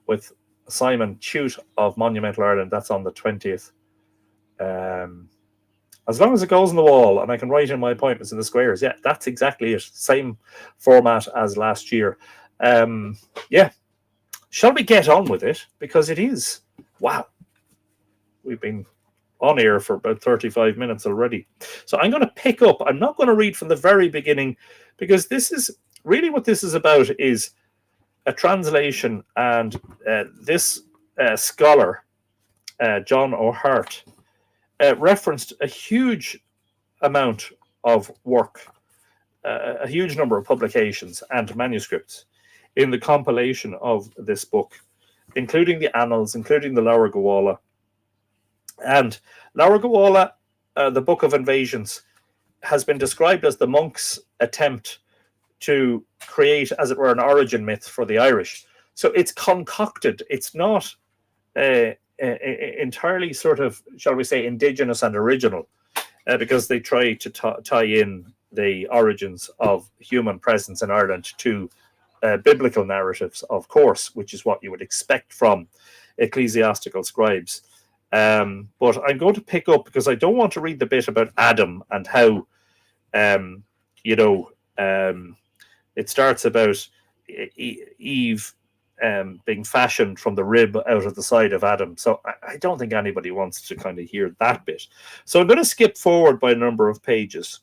with Simon Chute of Monumental Ireland, that's on the 20th. As long as it goes on the wall and I can write in my appointments in the squares, yeah, that's exactly it. Same format as last year. Yeah. Shall we get on with it? Because it is. Wow. We've been on air for about 35 minutes already. So I'm going to pick up. I'm not going to read from the very beginning, because this is really what this is about, is a translation. And this scholar, John O'Hart, referenced a huge amount of work, a huge number of publications and manuscripts in the compilation of this book, including the Annals, including the Lower Gawala. And Lower Gawala, the Book of Invasions, has been described as the monks' attempt to create, as it were, an origin myth for the Irish. So it's concocted. It's not entirely sort of, shall we say, indigenous and original, because they try to tie in the origins of human presence in Ireland to biblical narratives, of course, which is what you would expect from ecclesiastical scribes. But I'm going to pick up, because I don't want to read the bit about Adam and how, you know, it starts about Eve being fashioned from the rib out of the side of Adam. So I don't think anybody wants to kind of hear that bit. So I'm going to skip forward by a number of pages.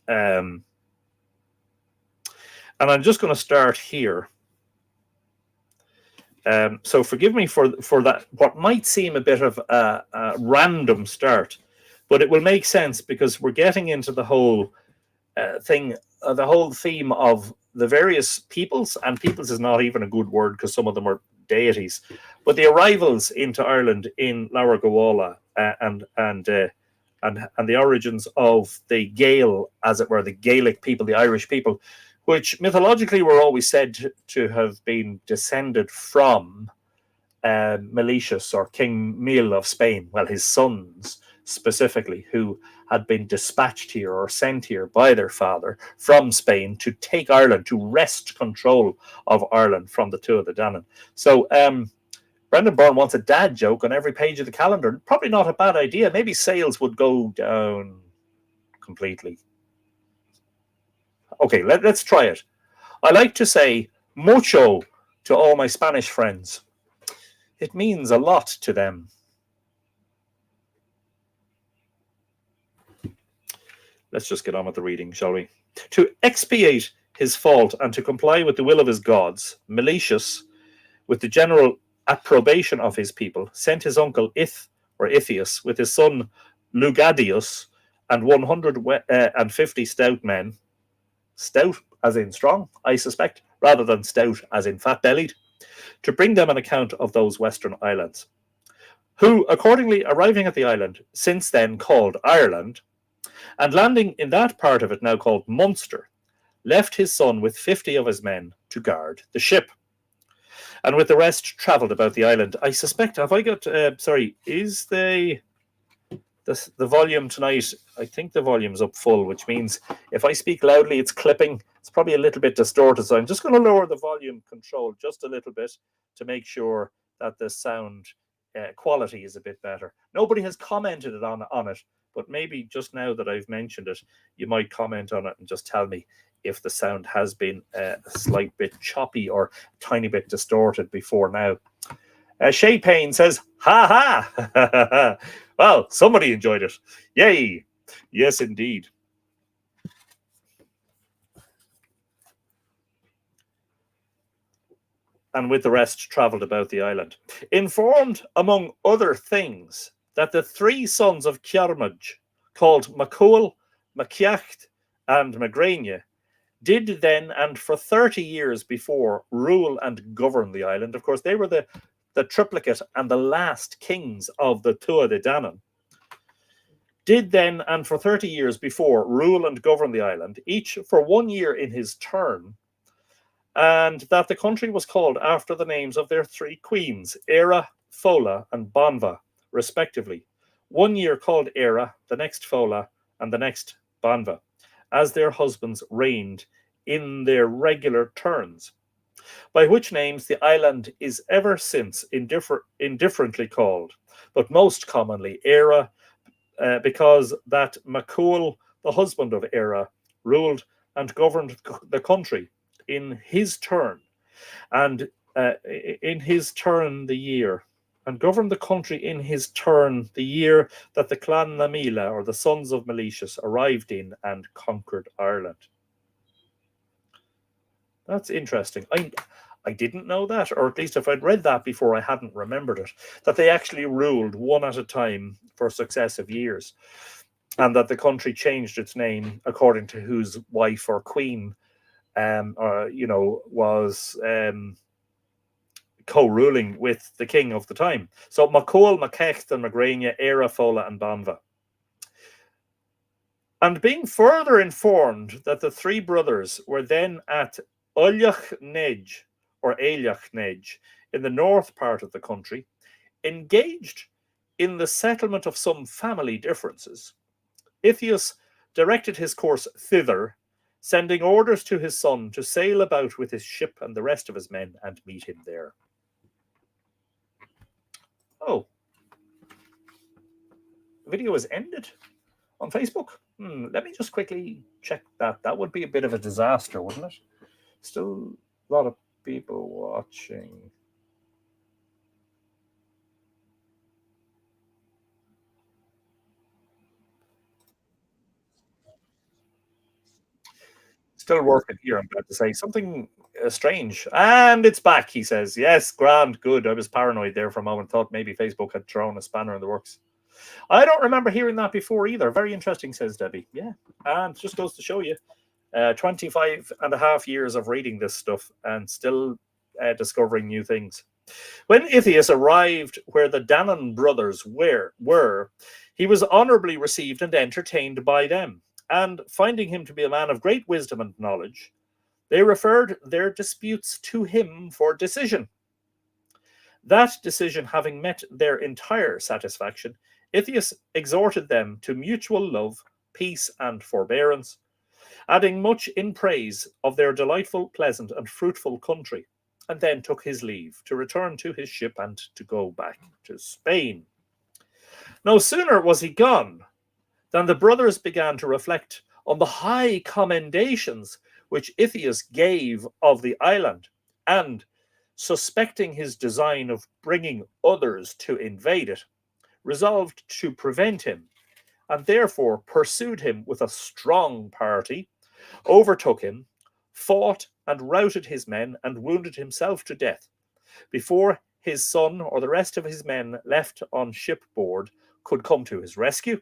And I'm just going to start here. So forgive me for that, what might seem a bit of a random start, but it will make sense, because we're getting into the whole thing, the whole theme of the various peoples, and peoples is not even a good word because some of them are deities, but the arrivals into Ireland in Lower Gowalla, and the origins of the Gael, as it were, the Gaelic people, the Irish people, which mythologically were always said to have been descended from Meletius, or King Miel of Spain. Well, his sons specifically, who had been dispatched here or sent here by their father from Spain to take Ireland, to wrest control of Ireland from the Tuatha De Danann. So Brendan Byrne wants a dad joke on every page of the calendar. Probably not a bad idea. Maybe sales would go down completely. Okay, let's try it. I like to say mucho to all my Spanish friends. It means a lot to them. Let's just get on with the reading, shall we? To expiate his fault and to comply with the will of his gods, Meletius, with the general approbation of his people, sent his uncle Ithius with his son Lugadius and 150 stout men, stout as in strong, I suspect, rather than stout as in fat-bellied, to bring them an account of those western islands, who, accordingly arriving at the island, since then called Ireland, and landing in that part of it now called Munster, left his son with 50 of his men to guard the ship, and with the rest travelled about the island. I suspect, have I got, sorry, is the volume tonight, I think the volume's up full, which means if I speak loudly, it's clipping. It's probably a little bit distorted, so I'm just going to lower the volume control just a little bit to make sure that the sound quality is a bit better. Nobody has commented on it, but maybe just now that I've mentioned it, you might comment on it and just tell me if the sound has been a slight bit choppy or a tiny bit distorted before now. Shay Payne says, ha ha! Well, somebody enjoyed it. Yay! Yes, indeed. And with the rest travelled about the island, informed, among other things, that the three sons of Ciarmid, called Macuil, Maciacht, and Magrania, did then and for 30 years before rule and govern the island. Of course, they were the triplicate and the last kings of the Tuatha De Danann. Did then and for 30 years before rule and govern the island, each for 1 year in his turn, and that the country was called after the names of their three queens, Éire, Fola, and Banva, respectively. 1 year called Éire, the next Fola, and the next Banva, as their husbands reigned in their regular turns, by which names the island is ever since indifferently called, but most commonly Éire, because that Macuil, the husband of Éire, ruled and governed the country in his turn, and in his turn the year, and governed the country in his turn the year that the clan Namila, or the sons of Meletius, arrived in and conquered Ireland. That's interesting. I didn't know that, or at least if I'd read that before, I hadn't remembered it, that they actually ruled one at a time for successive years, and that the country changed its name according to whose wife or queen was co-ruling with the king of the time. So Macuil, Macecht, and Magrania, Éire, Fola, and Banva. And being further informed that the three brothers were then at Ullachnej, or Eilachnej, in the north part of the country, engaged in the settlement of some family differences, Ithius directed his course thither, sending orders to his son to sail about with his ship and the rest of his men and meet him there. Oh, the video is ended on Facebook. Let me just quickly check that. That would be a bit of a disaster, wouldn't it? Still a lot of people watching. Still working here, I'm glad to say. Something strange. And it's back, he says. Yes, grand, good. I was paranoid there for a moment. Thought maybe Facebook had thrown a spanner in the works. I don't remember hearing that before either. Very interesting, says Debbie. Yeah. And just goes to show you 25 and a half years of reading this stuff and still discovering new things. When Ithius arrived where the Danann brothers were, he was honorably received and entertained by them. And finding him to be a man of great wisdom and knowledge, they referred their disputes to him for decision. That decision having met their entire satisfaction, Ithius exhorted them to mutual love, peace, and forbearance, adding much in praise of their delightful, pleasant, and fruitful country, and then took his leave to return to his ship and to go back to Spain. No sooner was he gone than the brothers began to reflect on the high commendations which Ithius gave of the island, and, suspecting his design of bringing others to invade it, resolved to prevent him, and therefore pursued him with a strong party, overtook him, fought and routed his men, and wounded himself to death, before his son or the rest of his men left on shipboard could come to his rescue.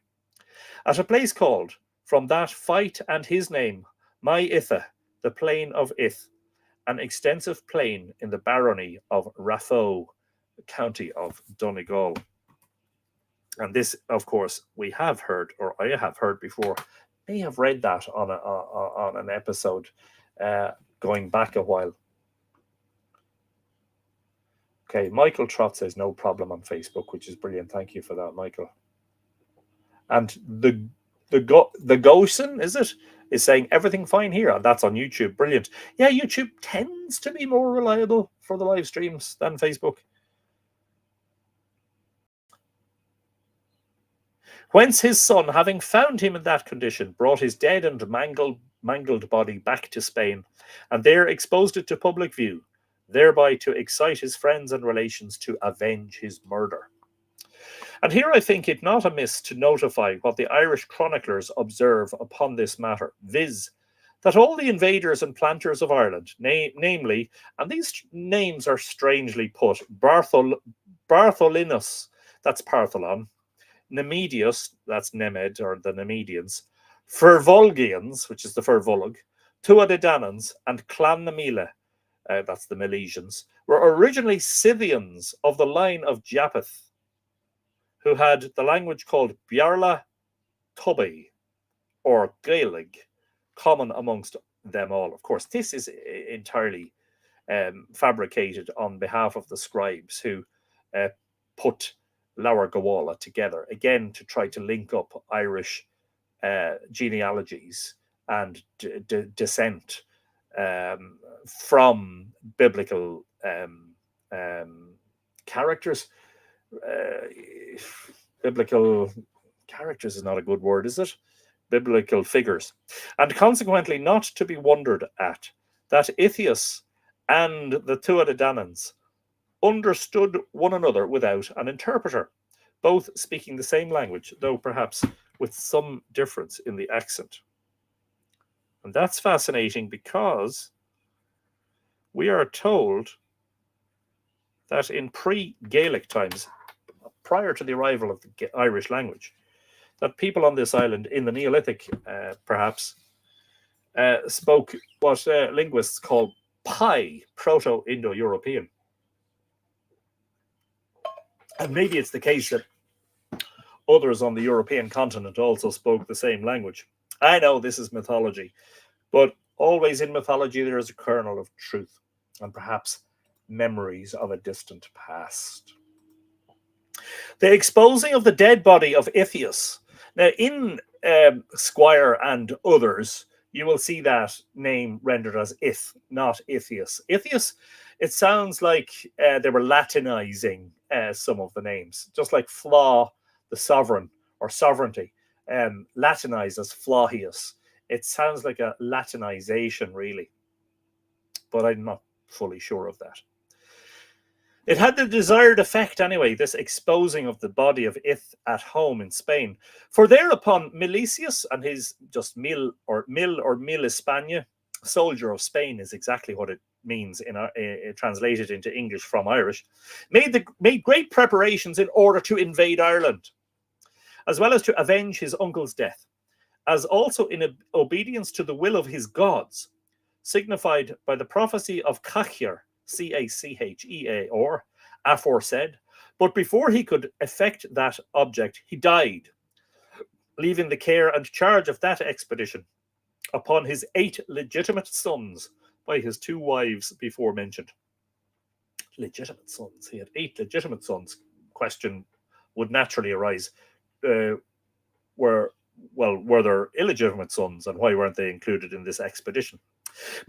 At a place called, from that fight and his name, My Itha, the plain of Ith, an extensive plain in the barony of Raphoe, county of Donegal. And this, of course, we have heard, or I have heard before, may have read that on an episode going back a while. Okay, Michael Trott says no problem on Facebook, which is brilliant. Thank you for that, Michael. And the Gosen, is saying everything fine here, and that's on YouTube. Brilliant. Yeah, YouTube tends to be more reliable for the live streams than Facebook. Whence his son, having found him in that condition, brought his dead and mangled body back to Spain, and there exposed it to public view, thereby to excite his friends and relations to avenge his murder. And here I think it not amiss to notify what the Irish chroniclers observe upon this matter, viz., that all the invaders and planters of Ireland, namely, and these names are strangely put, Bartholinus, that's Partholon, Nemedius, that's Nemed, or the Nemedians, Fervolgians, which is the Fervolg, Tuadedanans, and Clan Namila, that's the Milesians, were originally Scythians of the line of Japheth, who had the language called Biarla Tobi, or Gaelic, common amongst them all. Of course, this is entirely fabricated on behalf of the scribes who put Lower Gawala together, again to try to link up Irish genealogies and descent from biblical characters. Biblical characters is not a good word, is it? Biblical figures. And consequently not to be wondered at that Ithius and the Tuadedanans understood one another without an interpreter, both speaking the same language, though perhaps with some difference in the accent. And that's fascinating because we are told that in pre-Gaelic times, prior to the arrival of the Irish language, that people on this island in the Neolithic, perhaps, spoke what linguists call Pi, Proto-Indo-European. And maybe it's the case that others on the European continent also spoke the same language. I know this is mythology, but always in mythology there is a kernel of truth and perhaps memories of a distant past. The exposing of the dead body of Ithius. Now, in Squire and others, you will see that name rendered as Ith, not Ithius. Ithius, it sounds like they were Latinizing some of the names, just like Flaw, the sovereign, or sovereignty, Latinized as Flahius. It sounds like a Latinization, really, but I'm not fully sure of that. It had the desired effect anyway, this exposing of the body of Ith at home in Spain. For thereupon Milesius and his just mil España, soldier of Spain is exactly what it means translated into English from Irish, made great preparations in order to invade Ireland, as well as to avenge his uncle's death, as also in obedience to the will of his gods, signified by the prophecy of Cachir, Cachea, or aforesaid. But before he could effect that object, he died, leaving the care and charge of that expedition upon his 8 legitimate sons by his 2 wives before mentioned. Legitimate sons. He had 8 legitimate sons. Question would naturally arise. Were there illegitimate sons, and why weren't they included in this expedition?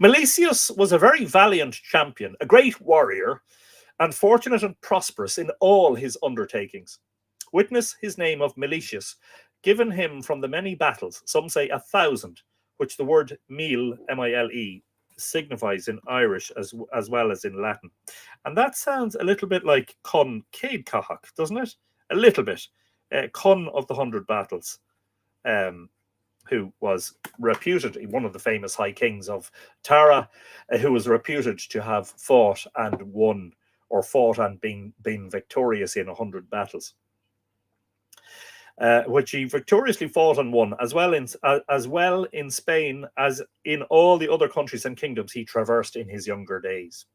Milesius was a very valiant champion, a great warrior, and fortunate and prosperous in all his undertakings. Witness his name of Milesius, given him from the many battles, some say 1,000, which the word mil, M-I-L-E, signifies in Irish as well as in Latin. And that sounds a little bit like Con Céad Cathach, doesn't it? A little bit. Con of the 100 battles. Who was reputed, one of the famous high kings of Tara, who was reputed to have fought and won, or fought and been victorious in 100 battles, which he victoriously fought and won, as well in Spain as in all the other countries and kingdoms he traversed in his younger days.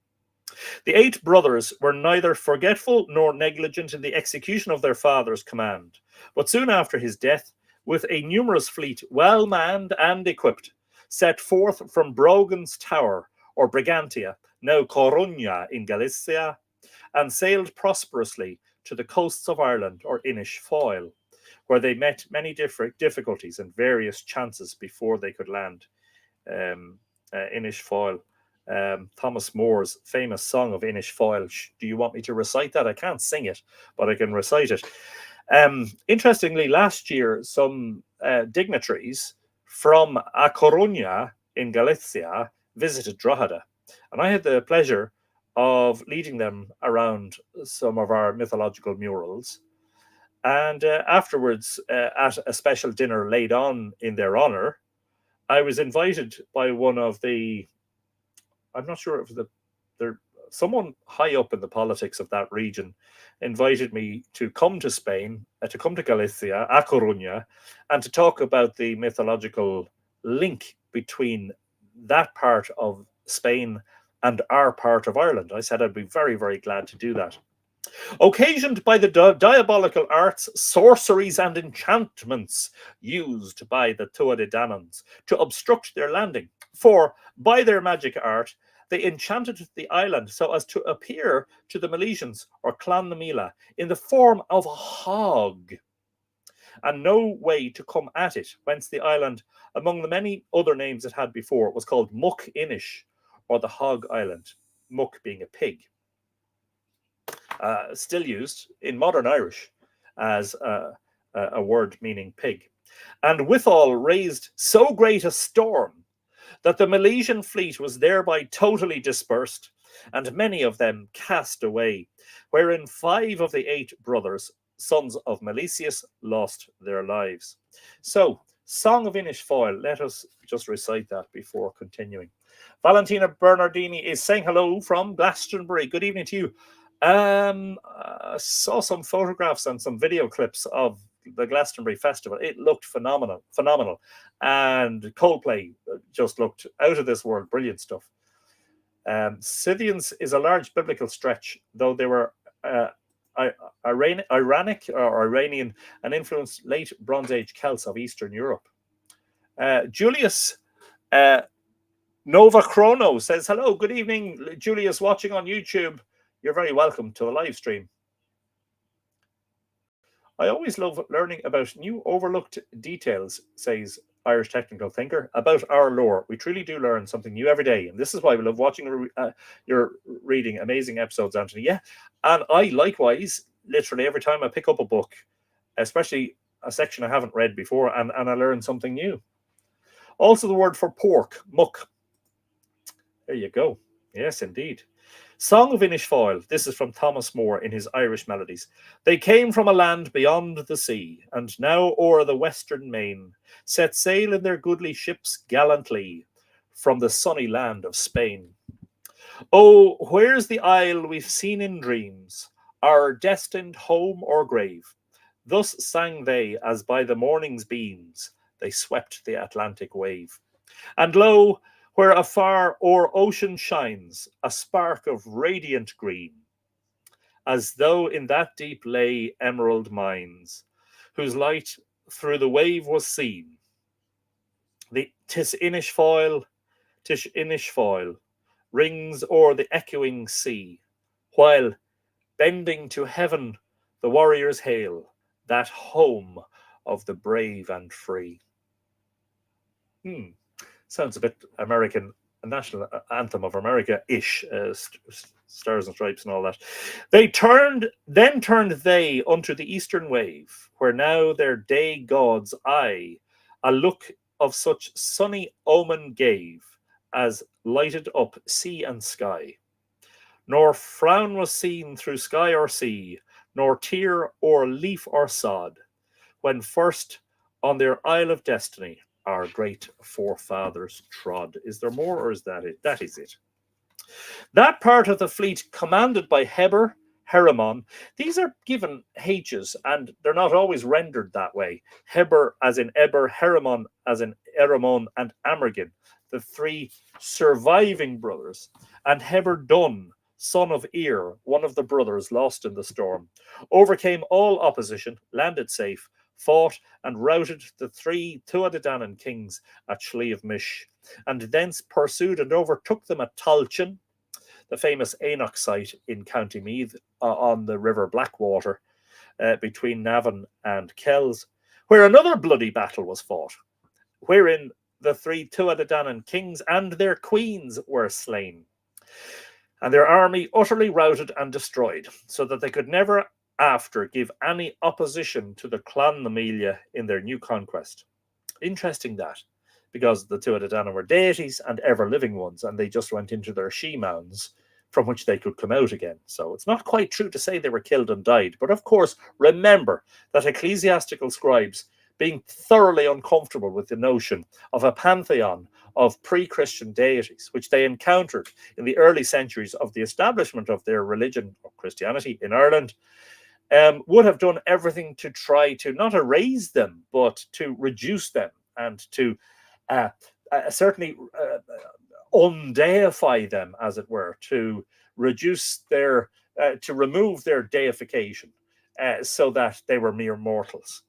The 8 brothers were neither forgetful nor negligent in the execution of their father's command, but soon after his death, with a numerous fleet, well manned and equipped, set forth from Brogan's Tower, or Brigantia, now Coruña in Galicia, and sailed prosperously to the coasts of Ireland, or Inish Foyle, where they met many different difficulties and various chances before they could land. Inish Foyle, Thomas More's famous song of Inish Foyle. Do you want me to recite that? I can't sing it, but I can recite it. Interestingly, last year, some dignitaries from A Coruña in Galicia visited Drogheda, and I had the pleasure of leading them around some of our mythological murals. And afterwards, at a special dinner laid on in their honor, I was invited by one of the, I'm not sure if someone high up in the politics of that region invited me to come to Spain, to come to Galicia, A Coruña, and to talk about the mythological link between that part of Spain and our part of Ireland. I said I'd be very, very glad to do that. Occasioned by the diabolical arts, sorceries, and enchantments used by the Tuatha De Dananns to obstruct their landing, for by their magic art they enchanted the island so as to appear to the Milesians, or Clan Namila, in the form of a hog, and no way to come at it, whence the island, among the many other names it had before, was called Muck Inish, or the Hog Island, muck being a pig. Still used in modern Irish as a word meaning pig, and withal raised so great a storm that the Milesian fleet was thereby totally dispersed, and many of them cast away, wherein 5 of the 8 brothers, sons of Milesius, lost their lives. So, Song of Inish Foyle, let us just recite that before continuing. Valentina Bernardini is saying hello from Glastonbury. Good evening to you. I saw some photographs and some video clips of the Glastonbury Festival. It looked phenomenal. And Coldplay just looked out of this world. Brilliant stuff. Scythians is a large biblical stretch, though they were Iranic or Iranian and influenced late Bronze Age Celts of Eastern Europe. Julius Nova Chrono says, hello, good evening, Julius, watching on YouTube. You're very welcome to a live stream. I always love learning about new overlooked details, says Irish Technical Thinker, about our lore. We truly do learn something new every day. And this is why we love watching your reading amazing episodes, Anthony. Yeah. And I likewise, literally every time I pick up a book, especially a section I haven't read before, and I learn something new. Also the word for pork, muck. There you go. Yes, indeed. Song of Inishfoil. This is from Thomas Moore in his Irish Melodies. They came from a land beyond the sea, and now o'er the western main set sail in their goodly ships gallantly from the sunny land of Spain. Oh, where's the isle we've seen in dreams, our destined home or grave? Thus sang they as by the morning's beams they swept the Atlantic wave. And lo, where afar o'er ocean shines a spark of radiant green, as though in that deep lay emerald mines, whose light through the wave was seen. Tis Inishfoil, rings o'er the echoing sea, while, bending to heaven, the warriors hail that home of the brave and free. Sounds a bit American, national anthem of America-ish, stars and stripes and all that. Then turned they unto the eastern wave, where now their day god's eye a look of such sunny omen gave, as lighted up sea and sky. Nor frown was seen through sky or sea, nor tear or leaf or sod, when first on their Isle of Destiny our great forefathers trod. Is there more, or is that it? That is it. That part of the fleet commanded by Heber, Herimon, these are given H's, and they're not always rendered that way. Heber as in Eber, Herimon as in Erimon and Amergin, the three surviving brothers, and Heber Dun, son of Ir, one of the brothers lost in the storm, overcame all opposition, landed safe, fought and routed the three Tuatha Dé Danann kings at Sliabh Mish, and thence pursued and overtook them at Tailteann, the famous Éanach site in County Meath on the river Blackwater between Navan and Kells, where another bloody battle was fought, wherein the three Tuatha Dé Danann kings and their queens were slain, and their army utterly routed and destroyed, so that they could never after give any opposition to the Clan Namelia in their new conquest. Interesting that, because the Tuatha Dé Danann were deities and ever-living ones, and they just went into their she-mounds from which they could come out again. So it's not quite true to say they were killed and died. But of course, remember that ecclesiastical scribes, being thoroughly uncomfortable with the notion of a pantheon of pre-Christian deities, which they encountered in the early centuries of the establishment of their religion, or Christianity, in Ireland, would have done everything to try to not erase them, but to reduce them and to certainly undeify them, as it were, to reduce their, to remove their deification, so that they were mere mortals.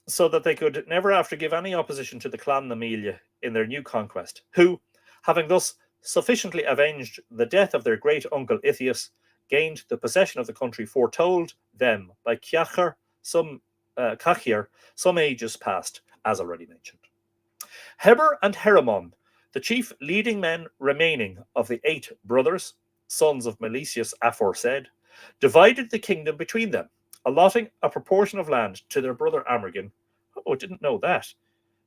So that they could never after give any opposition to the Clan Namelia in their new conquest, who, having thus sufficiently avenged the death of their great uncle Ithias, gained the possession of the country foretold them by Cachir, some ages past, as already mentioned. Heber and Herimon, the chief leading men remaining of the 8 brothers, sons of Milesius aforesaid, divided the kingdom between them, allotting a proportion of land to their brother Amergin, didn't know that,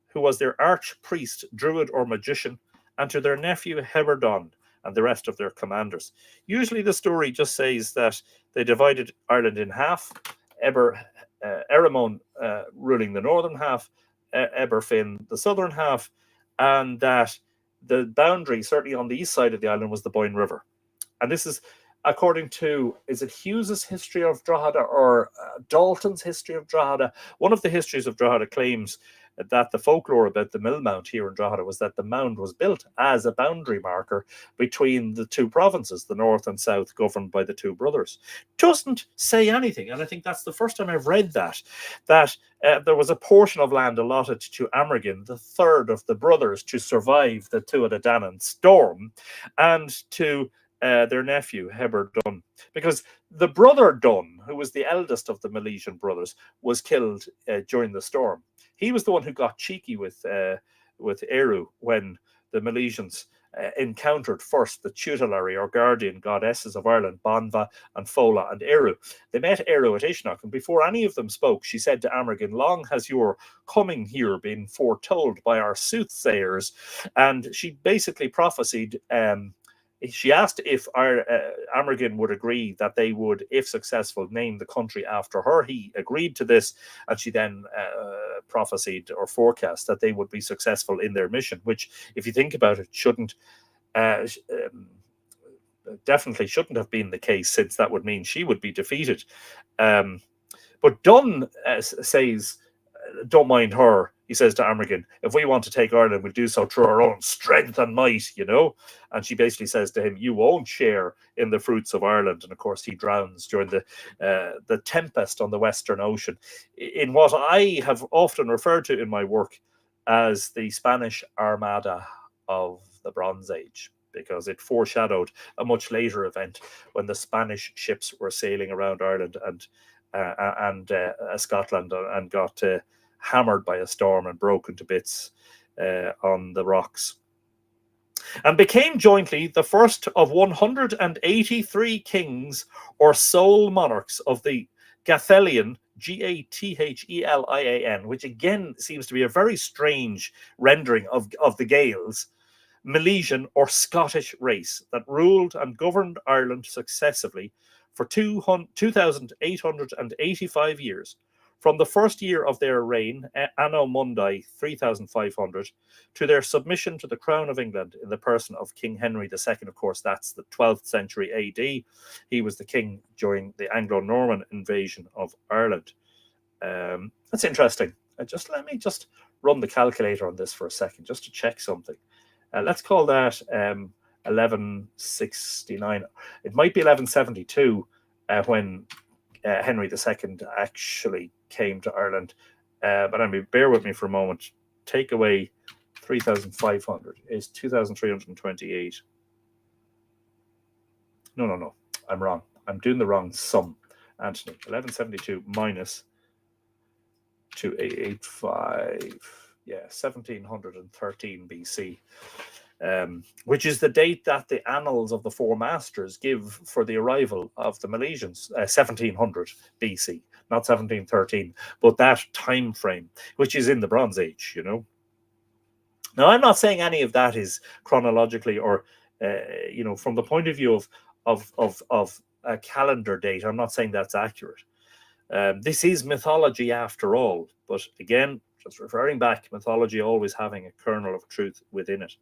who was their arch-priest, druid or magician, and to their nephew Heberdon and the rest of their commanders. Usually the story just says that they divided Ireland in half, Erimon ruling the northern half, Eberfin the southern half, and that the boundary, certainly on the east side of the island, was the Boyne River. And this is according to, is it Hughes's History of Drogheda or Dalton's History of Drogheda? One of the histories of Drogheda claims that the folklore about the Mill Mount here in Drogheda was that the mound was built as a boundary marker between the two provinces, the north and south, governed by the two brothers. Doesn't say anything, and I think that's the first time I've read that there was a portion of land allotted to Amergin, the third of the brothers, to survive the Tuatha Dé Danann storm, and to their nephew, Heber Dunn. Because the brother Dunn, who was the eldest of the Milesian brothers, was killed during the storm. He was the one who got cheeky with Eru when the Milesians encountered first the tutelary or guardian goddesses of Ireland, Banva and Fola and Eru. They met Eru at Ishnok, and before any of them spoke, she said to Amergin, "Long has your coming here been foretold by our soothsayers." And she basically prophesied. She asked if Amergin would agree that they would, if successful, name the country after her. He agreed to this, and she then prophesied or forecast that they would be successful in their mission, which, if you think about it, definitely shouldn't have been the case, since that would mean she would be defeated. But Dunn says, "Don't mind her." He says to Amergin, "If we want to take Ireland, we'll do so through our own strength and might, you know." And she basically says to him, "You won't share in the fruits of Ireland." And of course, he drowns during the tempest on the Western Ocean, in what I have often referred to in my work as the Spanish Armada of the Bronze Age, because it foreshadowed a much later event when the Spanish ships were sailing around Ireland and Scotland, and got hammered by a storm and broken to bits on the rocks, and became jointly the first of 183 kings or sole monarchs of the Gathelian, Gathelian, which again seems to be a very strange rendering of the Gaels, Milesian or Scottish race that ruled and governed Ireland successively for 2,885 years, from the first year of their reign, Anno Mundi 3500, to their submission to the crown of England in the person of King Henry II. Of course, that's the 12th century AD. He was the king during the Anglo-Norman invasion of Ireland. That's interesting. Let me just run the calculator on this for a second, just to check something. Let's call that 1169. It might be 1172 when Henry II actually came to Ireland. But I mean, bear with me for a moment. Take away 3,500 is 2,328. No. I'm wrong. I'm doing the wrong sum, Anthony. 1172 minus 2885. Yeah, 1713 BC. Which is the date that the annals of the Four Masters give for the arrival of the Milesians, 1700 BC, not 1713, but that time frame, which is in the Bronze Age, you know. Now, I'm not saying any of that is chronologically or, from the point of view of a calendar date. I'm not saying that's accurate. This is mythology after all, but again, just referring back, mythology always having a kernel of truth within it.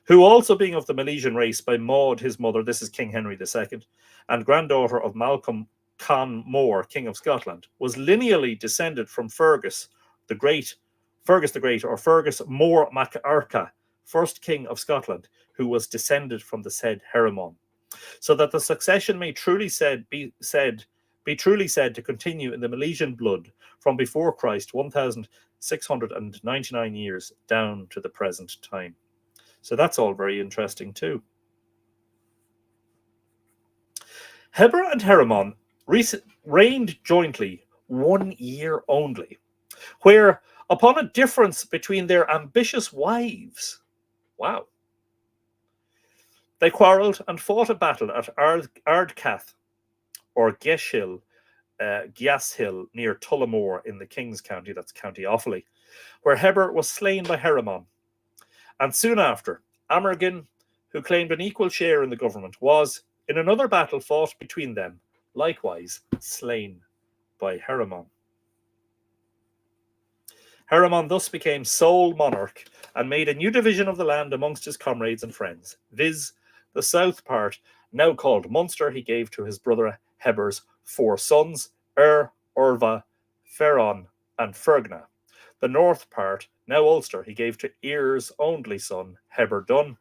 Who also being of the Milesian race by Maud his mother, this is King Henry II, and granddaughter of Malcolm Con More, King of Scotland, was lineally descended from Fergus the Great, or Fergus More MacArca, first King of Scotland, who was descended from the said Heremon, so that the succession may be truly said to continue in the Milesian blood from before Christ 1,699 years down to the present time. So that's all very interesting too. Heber and Heremon reigned jointly 1 year only, where, upon a difference between their ambitious wives, they quarrelled and fought a battle at Ardcath, or Geshill, Giashill, near Tullamore in the King's County, that's County Offaly, where Heber was slain by Heremon. And soon after, Amergin, who claimed an equal share in the government, was, in another battle fought between them, likewise slain by Heremon. Heremon thus became sole monarch and made a new division of the land amongst his comrades and friends, viz. The south part, now called Munster, he gave to his brother Heber's 4 sons, Urva, Ferron, and Fergna. The north part, now Ulster, he gave to Ear's only son, Heber Dunn.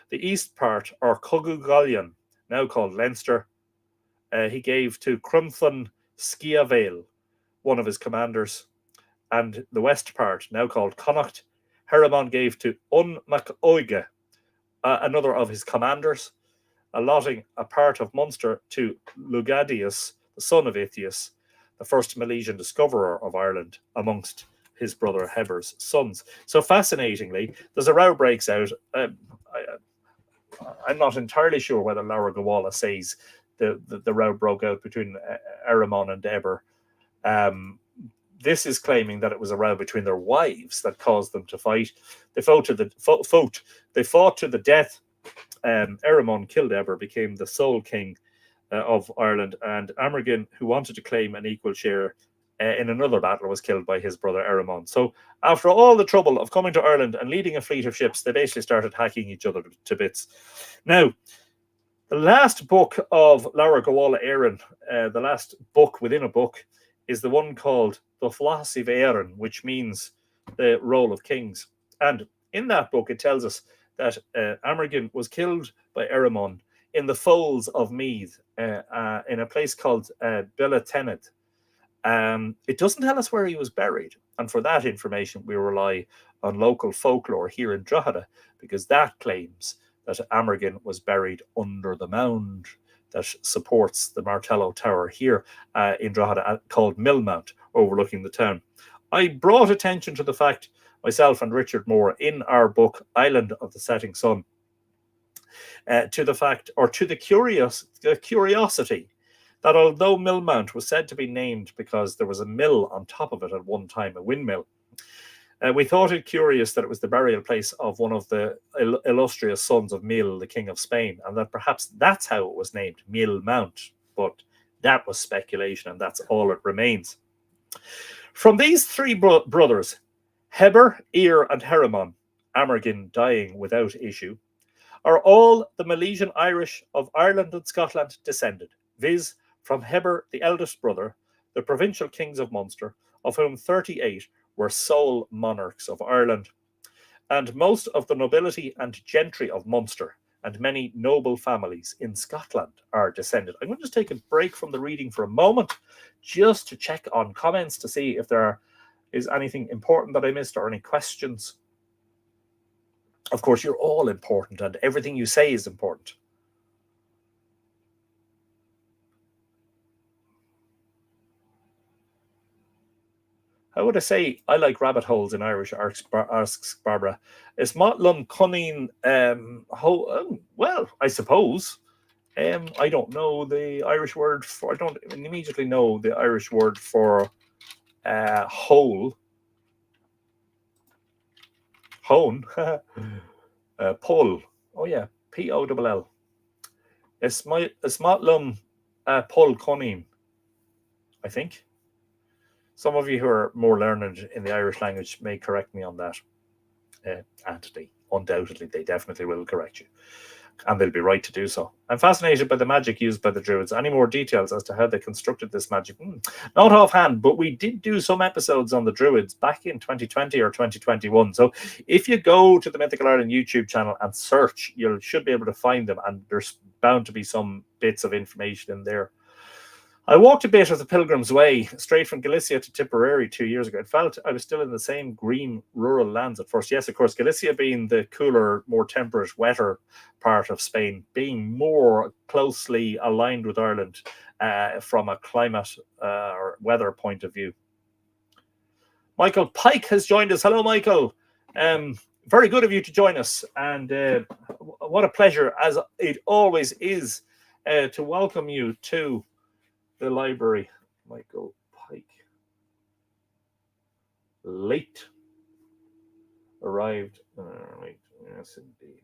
The east part, or Cogugalion, now called Leinster, he gave to Crunthan Sciavale, one of his commanders. And the west part, now called Connacht, Heremon gave to Un Mac Oige, another of his commanders, allotting a part of Munster to Lugadius, the son of Aetius, the first Milesian discoverer of Ireland, amongst his brother Heber's sons. So fascinatingly, there's a row breaks out. I'm not entirely sure whether Laura Gawala says the row broke out between Erimon and Eber. This is claiming that it was a row between their wives that caused them to fight. They fought to the death. Erimon killed Eber, became the sole king of Ireland, and Amergin, who wanted to claim an equal share in another battle, was killed by his brother Erimon. So after all the trouble of coming to Ireland and leading a fleet of ships, they basically started hacking each other to bits. Now, the last book of Laura Gawala Éireann, the last book within a book, is the one called The Philosophy of Éireann, which means the role of kings. And in that book, it tells us that Amergin was killed by Erimon in the folds of Meath, in a place called Bellatenid. It doesn't tell us where he was buried. And for that information, we rely on local folklore here in Drogheda, because that claims that Amergin was buried under the mound that supports the Martello Tower here in Drogheda, called Millmount, overlooking the town. I brought attention to the fact, myself and Richard Moore, in our book Island of the Setting Sun, to the fact, or to the curiosity, that although Millmount was said to be named because there was a mill on top of it at one time, a windmill, we thought it curious that it was the burial place of one of the illustrious sons of Mil, the King of Spain, and that perhaps that's how it was named, Millmount. But that was speculation, and that's all it remains. From these three brothers, Heber, Ear, and Heremon, Amergin dying without issue, are all the Milesian Irish of Ireland and Scotland descended, viz., from Heber, the eldest brother, the provincial kings of Munster, of whom 38 were sole monarchs of Ireland, and most of the nobility and gentry of Munster, and many noble families in Scotland are descended. I'm going to just take a break from the reading for a moment, just to check on comments to see if there is anything important that I missed or any questions. Of course, you're all important, and everything you say is important. How would I say I like rabbit holes in Irish, asks Barbara. Is Motlum cunning? Well, I suppose. I don't know the Irish word for, I don't immediately know the Irish word for hole. Hone. Pull. Oh, yeah. P-O-L-L. Is Motlum pull cunning, I think. Some of you who are more learned in the Irish language may correct me on that. Undoubtedly, they definitely will correct you. And they'll be right to do so. I'm fascinated by the magic used by the Druids. Any more details as to how they constructed this magic? Not offhand, but we did do some episodes on the Druids back in 2020 or 2021. So if you go to the Mythical Ireland YouTube channel and search, you should be able to find them. And there's bound to be some bits of information in there. I walked a bit of the Pilgrim's Way, straight from Galicia to Tipperary 2 years ago. It felt I was still in the same green rural lands at first. Yes, of course, Galicia being the cooler, more temperate, wetter part of Spain, being more closely aligned with Ireland from a climate or weather point of view. Michael Pike has joined us. Hello, Michael. Very good of you to join us. And what a pleasure, as it always is, to welcome you to the library. Michael Pike. Late. Arrived. Late. Yes, indeed.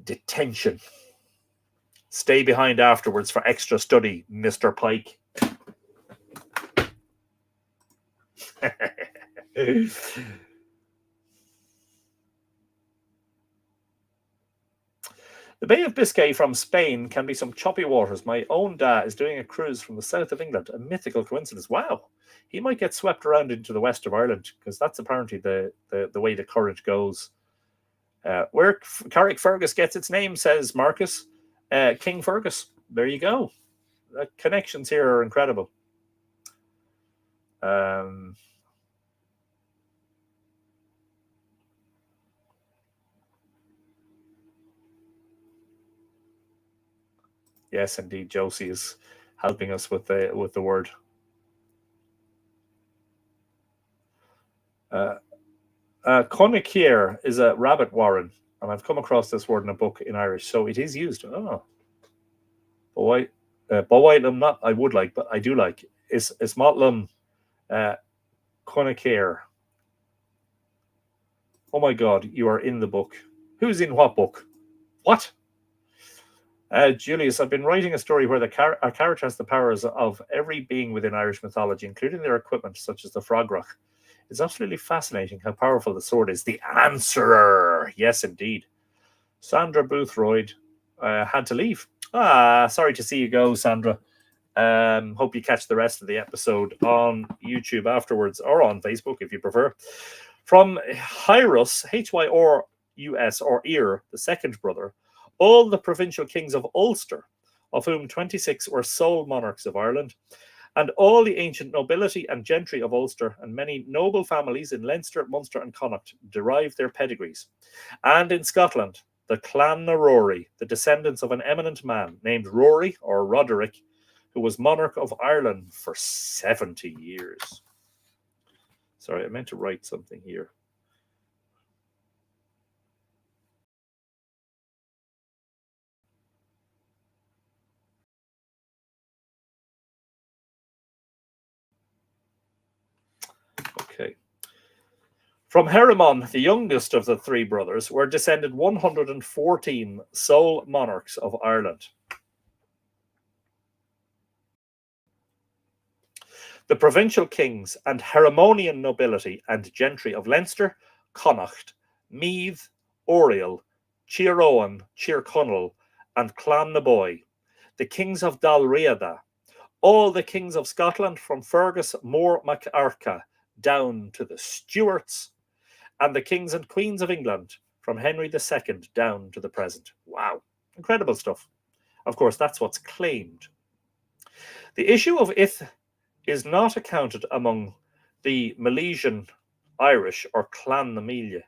Detention. Stay behind afterwards for extra study, Mr. Pike. The Bay of Biscay from Spain can be some choppy waters. My own dad is doing a cruise from the south of England. A mythical coincidence. Wow. he might get swept around into the west of Ireland, because that's apparently the way the current goes. Where Carrickfergus gets its name, says Marcus. King Fergus. There you go. The connections here are incredible. Yes, indeed, Josie is helping us with the word. Connichier is a rabbit warren, and I've come across this word in a book in Irish, so it is used. Oh, boy, not. I would like, but I do like. Is Motlum, Connichier. Oh my God, you are in the book. Who's in what book? What? Julius, I've been writing a story where our character has the powers of every being within Irish mythology, including their equipment, such as the Frogroch. It's absolutely fascinating how powerful the sword is. The Answerer. Yes, indeed. Sandra Boothroyd had to leave. Sorry to see you go, Sandra. Hope you catch the rest of the episode on YouTube afterwards, or on Facebook if you prefer. From Hyrus, Hyrus, or Ear, the second brother, all the provincial kings of Ulster, of whom 26 were sole monarchs of Ireland, and all the ancient nobility and gentry of Ulster, and many noble families in Leinster, Munster, and Connacht derived their pedigrees. And in Scotland, the Clan na Rory, the descendants of an eminent man named Rory, or Roderick, who was monarch of Ireland for 70 years. Sorry, I meant to write something here. Okay. From Heremon, the youngest of the three brothers, were descended 114 sole monarchs of Ireland. The provincial kings and Heremonian nobility and gentry of Leinster, Connacht, Meath, Oriel, Chiarowan, Chiarconnell, and Clan na Boy, the kings of Dalriada, all the kings of Scotland from Fergus Mór mac Arca down to the Stuarts, and the kings and queens of England from Henry II down to the present. Wow, incredible stuff. Of course, that's what's claimed. The issue of Ith is not accounted among the Milesian Irish, or Clan na Meath,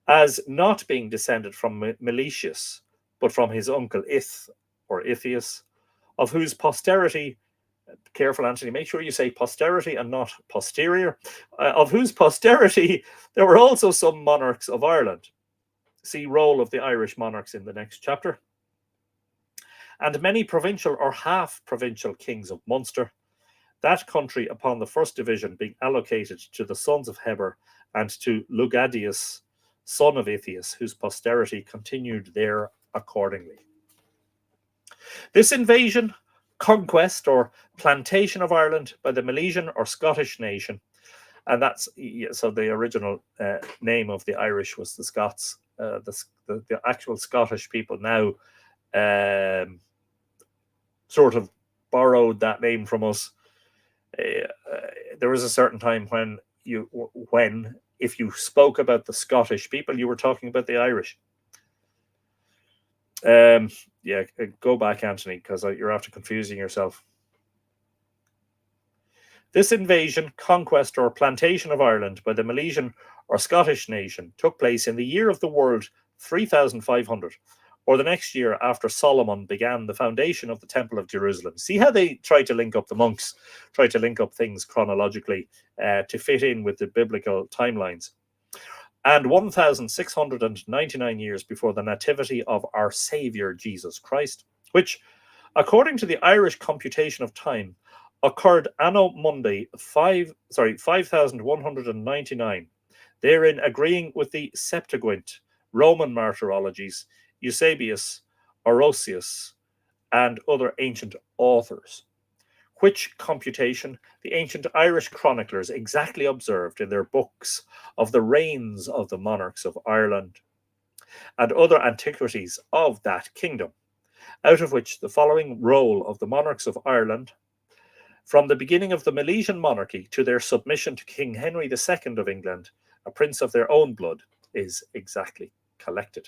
as not being descended from Milesius, but from his uncle Ith, or Ithius, of whose posterity, careful Anthony, make sure you say posterity and not posterior, of whose posterity there were also some monarchs of Ireland. See role of the Irish monarchs in the next chapter. And many provincial or half-provincial kings of Munster, that country upon the first division being allocated to the sons of Heber and to Lugadius, son of Ithius, whose posterity continued there accordingly. This invasion, conquest, or plantation of Ireland by the Milesian or Scottish nation, and that's, so the original name of the Irish was the Scots, the actual Scottish people now sort of borrowed that name from us. There was a certain time when if you spoke about the Scottish people, you were talking about the Irish. Yeah, go back, Anthony, because you're after confusing yourself. This invasion, conquest, or plantation of Ireland by the Milesian or Scottish nation took place in the year of the world 3500, or the next year after Solomon began the foundation of the Temple of Jerusalem. See how they try to link up, the monks try to link up things chronologically to fit in with the biblical timelines. And 1,699 years before the nativity of our Saviour Jesus Christ, which, according to the Irish computation of time, occurred Anno Mundi 5,199, therein agreeing with the Septuagint, Roman martyrologies, Eusebius, Orosius, and other ancient authors, which computation the ancient Irish chroniclers exactly observed in their books of the reigns of the monarchs of Ireland and other antiquities of that kingdom, out of which the following roll of the monarchs of Ireland From the beginning of the Milesian monarchy to their submission to King Henry II of England, a prince of their own blood is exactly collected.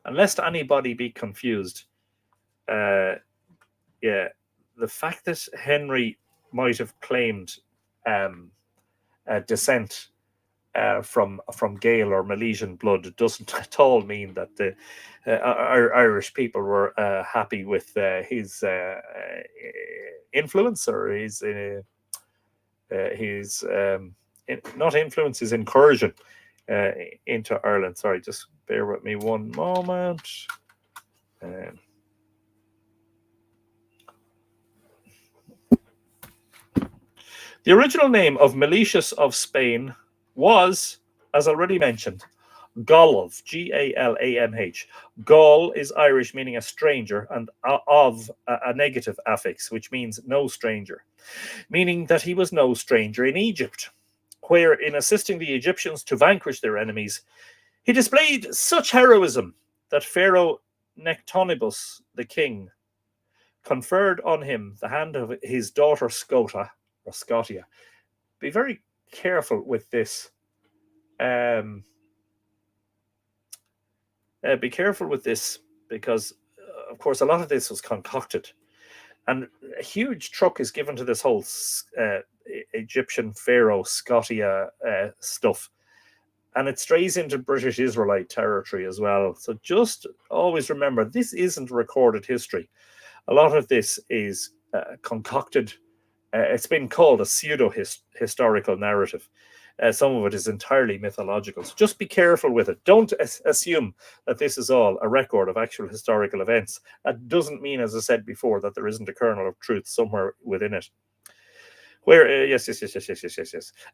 And lest anybody be confused, the fact that Henry might have claimed descent from Gael or Milesian blood doesn't at all mean that the Irish people were happy with his influence or his not influence, his incursion into Ireland. Sorry, just bear with me one moment. The original name of Milesius of Spain was, as already mentioned, Galamh, Galamh. Gaul is Irish, meaning a stranger, and of a negative affix, which means no stranger, meaning that he was no stranger in Egypt, where, in assisting the Egyptians to vanquish their enemies, he displayed such heroism that Pharaoh Nectonibus, the king, conferred on him the hand of his daughter Scota, or Scotia. Be very careful with this. Be careful with this because, of course, a lot of this was concocted. And a huge truck is given to this whole Egyptian Pharaoh Scotia stuff. And it strays into British Israelite territory as well. So just always remember, this isn't recorded history. A lot of this is concocted. It's been called a pseudo-historical narrative. Some of it is entirely mythological. So just be careful with it. Don't assume that this is all a record of actual historical events. That doesn't mean, as I said before, that there isn't a kernel of truth somewhere within it. Where, yes.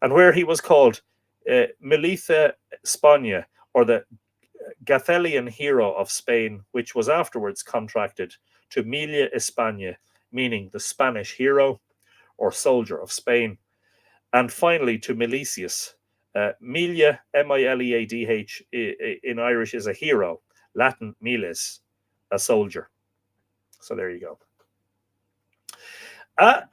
And where he was called Melitha Spania, or the Gathelian hero of Spain, which was afterwards contracted to Milia España, meaning the Spanish hero or soldier of Spain. And finally, to Milesius. Milia, Mileadh, in Irish is a hero. Latin, miles, a soldier. So there you go.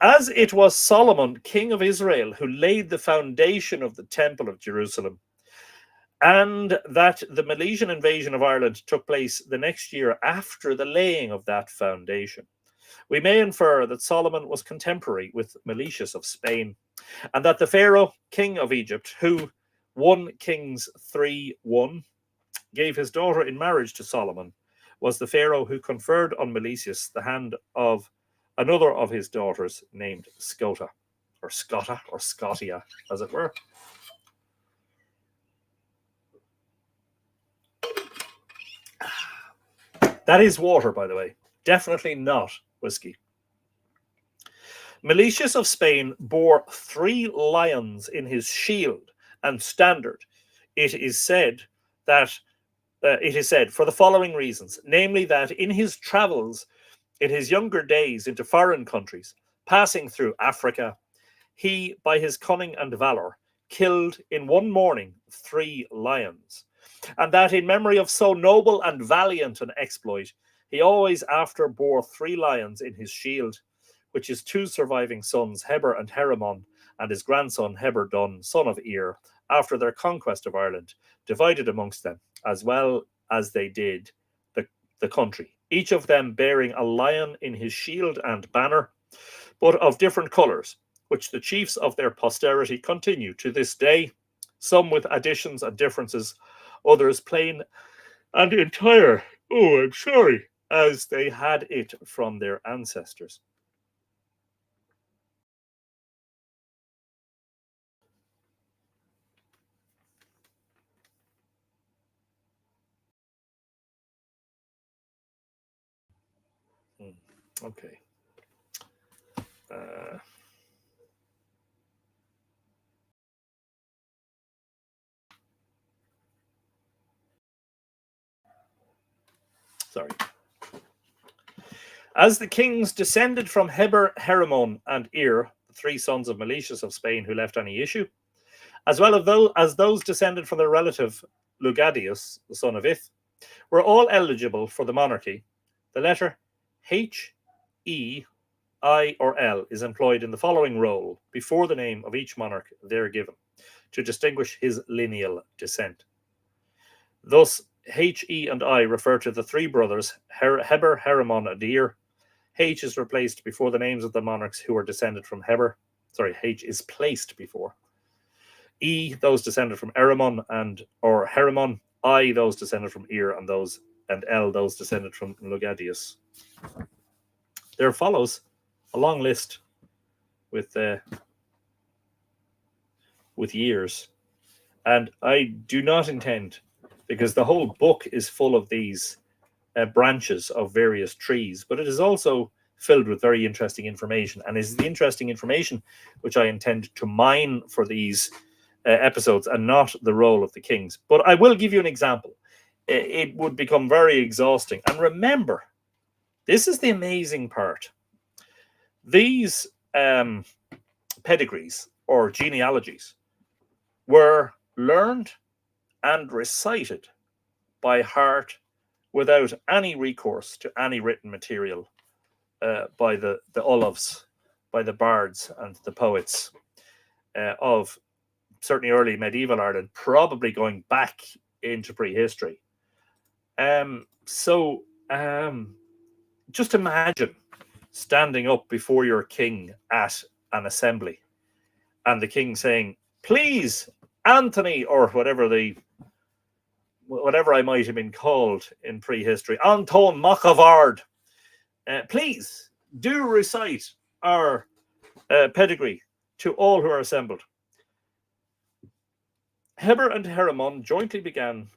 As it was Solomon, king of Israel, who laid the foundation of the temple of Jerusalem, and that the Milesian invasion of Ireland took place the next year after the laying of that foundation, we may infer that Solomon was contemporary with Milesius of Spain, and that the Pharaoh, king of Egypt, who 1 Kings 3:1 gave his daughter in marriage to Solomon, was the Pharaoh who conferred on Milesius the hand of another of his daughters named Scota, or Scotta, or Scotia, as it were. That is water, by the way. Definitely not whiskey. Milesius of Spain bore 3 lions in his shield and standard. It is said for the following reasons, namely that in his travels in his younger days into foreign countries, passing through Africa, he, by his cunning and valor, killed in one morning 3 lions, and that in memory of so noble and valiant an exploit, he always after bore 3 lions in his shield, which his 2 surviving sons, Heber and Herimon, and his grandson Heberdun, son of Ir, after their conquest of Ireland, divided amongst them, as well as they did the country, each of them bearing a lion in his shield and banner, but of different colours, which the chiefs of their posterity continue to this day, some with additions and differences, others plain and entire, as they had it from their ancestors. Okay. Sorry. As the kings descended from Heber, Herimon, and Ir, the 3 sons of Milesius of Spain who left any issue, as well as those descended from their relative Lugadius, the son of Ith, were all eligible for the monarchy, the letter H-E-I I, or L is employed in the following role before the name of each monarch they're given to distinguish his lineal descent. Thus, H, E, and I refer to the three brothers, Heber, Heremon, and Ir. H is replaced before the names of the monarchs who are descended from Heber. Sorry, H is placed before. E, those descended from Eremon or Heremon. I, those descended from Ir, and L, those descended from Lugadius. There follows a long list with years, and I do not intend, because the whole book is full of these branches of various trees, but it is also filled with very interesting information, and is the interesting information which I intend to mine for these episodes, and not the role of the kings. But I will give you an example. It would become very exhausting. And remember, this is the amazing part. These pedigrees or genealogies were learned and recited by heart without any recourse to any written material by the Olafs, by the bards and the poets of certainly early medieval Ireland, probably going back into prehistory. Just imagine standing up before your king at an assembly, and the king saying, "Please, Anthony," or whatever I might have been called in prehistory, Anton Machavard, please do recite our pedigree to all who are assembled. Heber and Heremon jointly began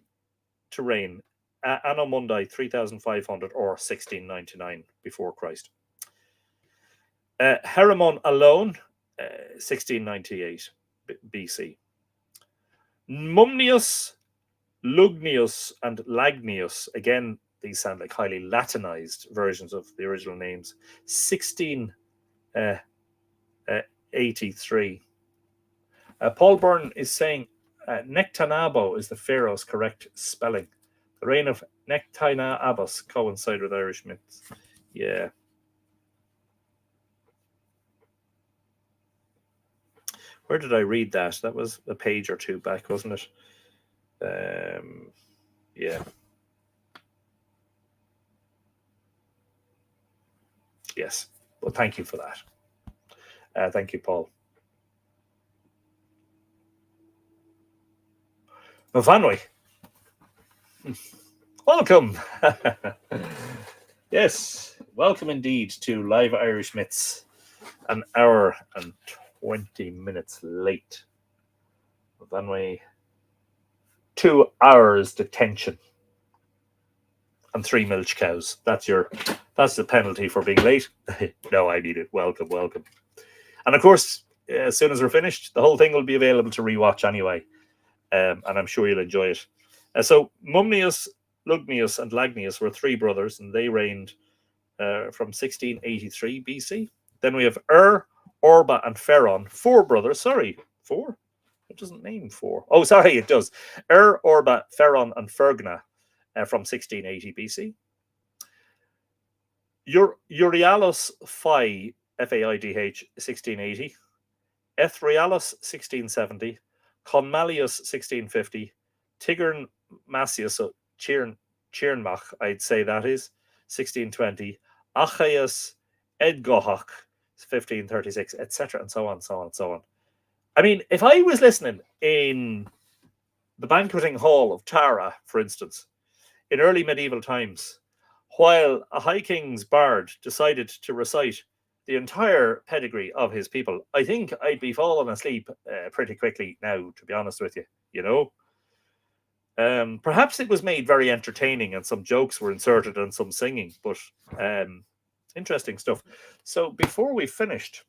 to reign Anno Mundi 3500 or 1699 before Christ. Heremon alone, 1698 BC. Mumnius, Lugnius, and Lagnius, again, these sound like highly Latinized versions of the original names, 1683. Paul Byrne is saying Nectanabo is the pharaoh's correct spelling. The reign of Nectanabus coincided with Irish myths. Yeah. Where did I read that? That was a page or two back, wasn't it? Yeah. Yes. Well, thank you for that. Thank you, Paul. Mavanwy. Welcome. Yes, welcome indeed to Live Irish Myths. An hour and 20 minutes late. Mavanwy, 2 hours detention and 3 milch cows. That's the penalty for being late. No, I need it. Welcome. And of course, as soon as we're finished, the whole thing will be available to rewatch anyway. And I'm sure you'll enjoy it. So Mumnius, Lugnius, and Lagnius were 3 brothers, and they reigned from 1683 BC. Then we have Orba, and Ferron, 4 brothers. Sorry, 4? It doesn't name 4. Oh, sorry, it does. Orba, Ferron, and Fergna from 1680 BC. Euryalus Fai, Faidh, 1680. Ethrialus, 1670. Conmalius, 1650. Tigern Massius, Chirnmach, I'd say that is, 1620. Achaeus Edgohach, 1536, etc., and so on. I mean, if I was listening in the banqueting hall of Tara, for instance, in early medieval times, while a High King's bard decided to recite the entire pedigree of his people, I think I'd be falling asleep pretty quickly now, to be honest with you, you know. Perhaps it was made very entertaining and some jokes were inserted and some singing, but interesting stuff. So before we finished,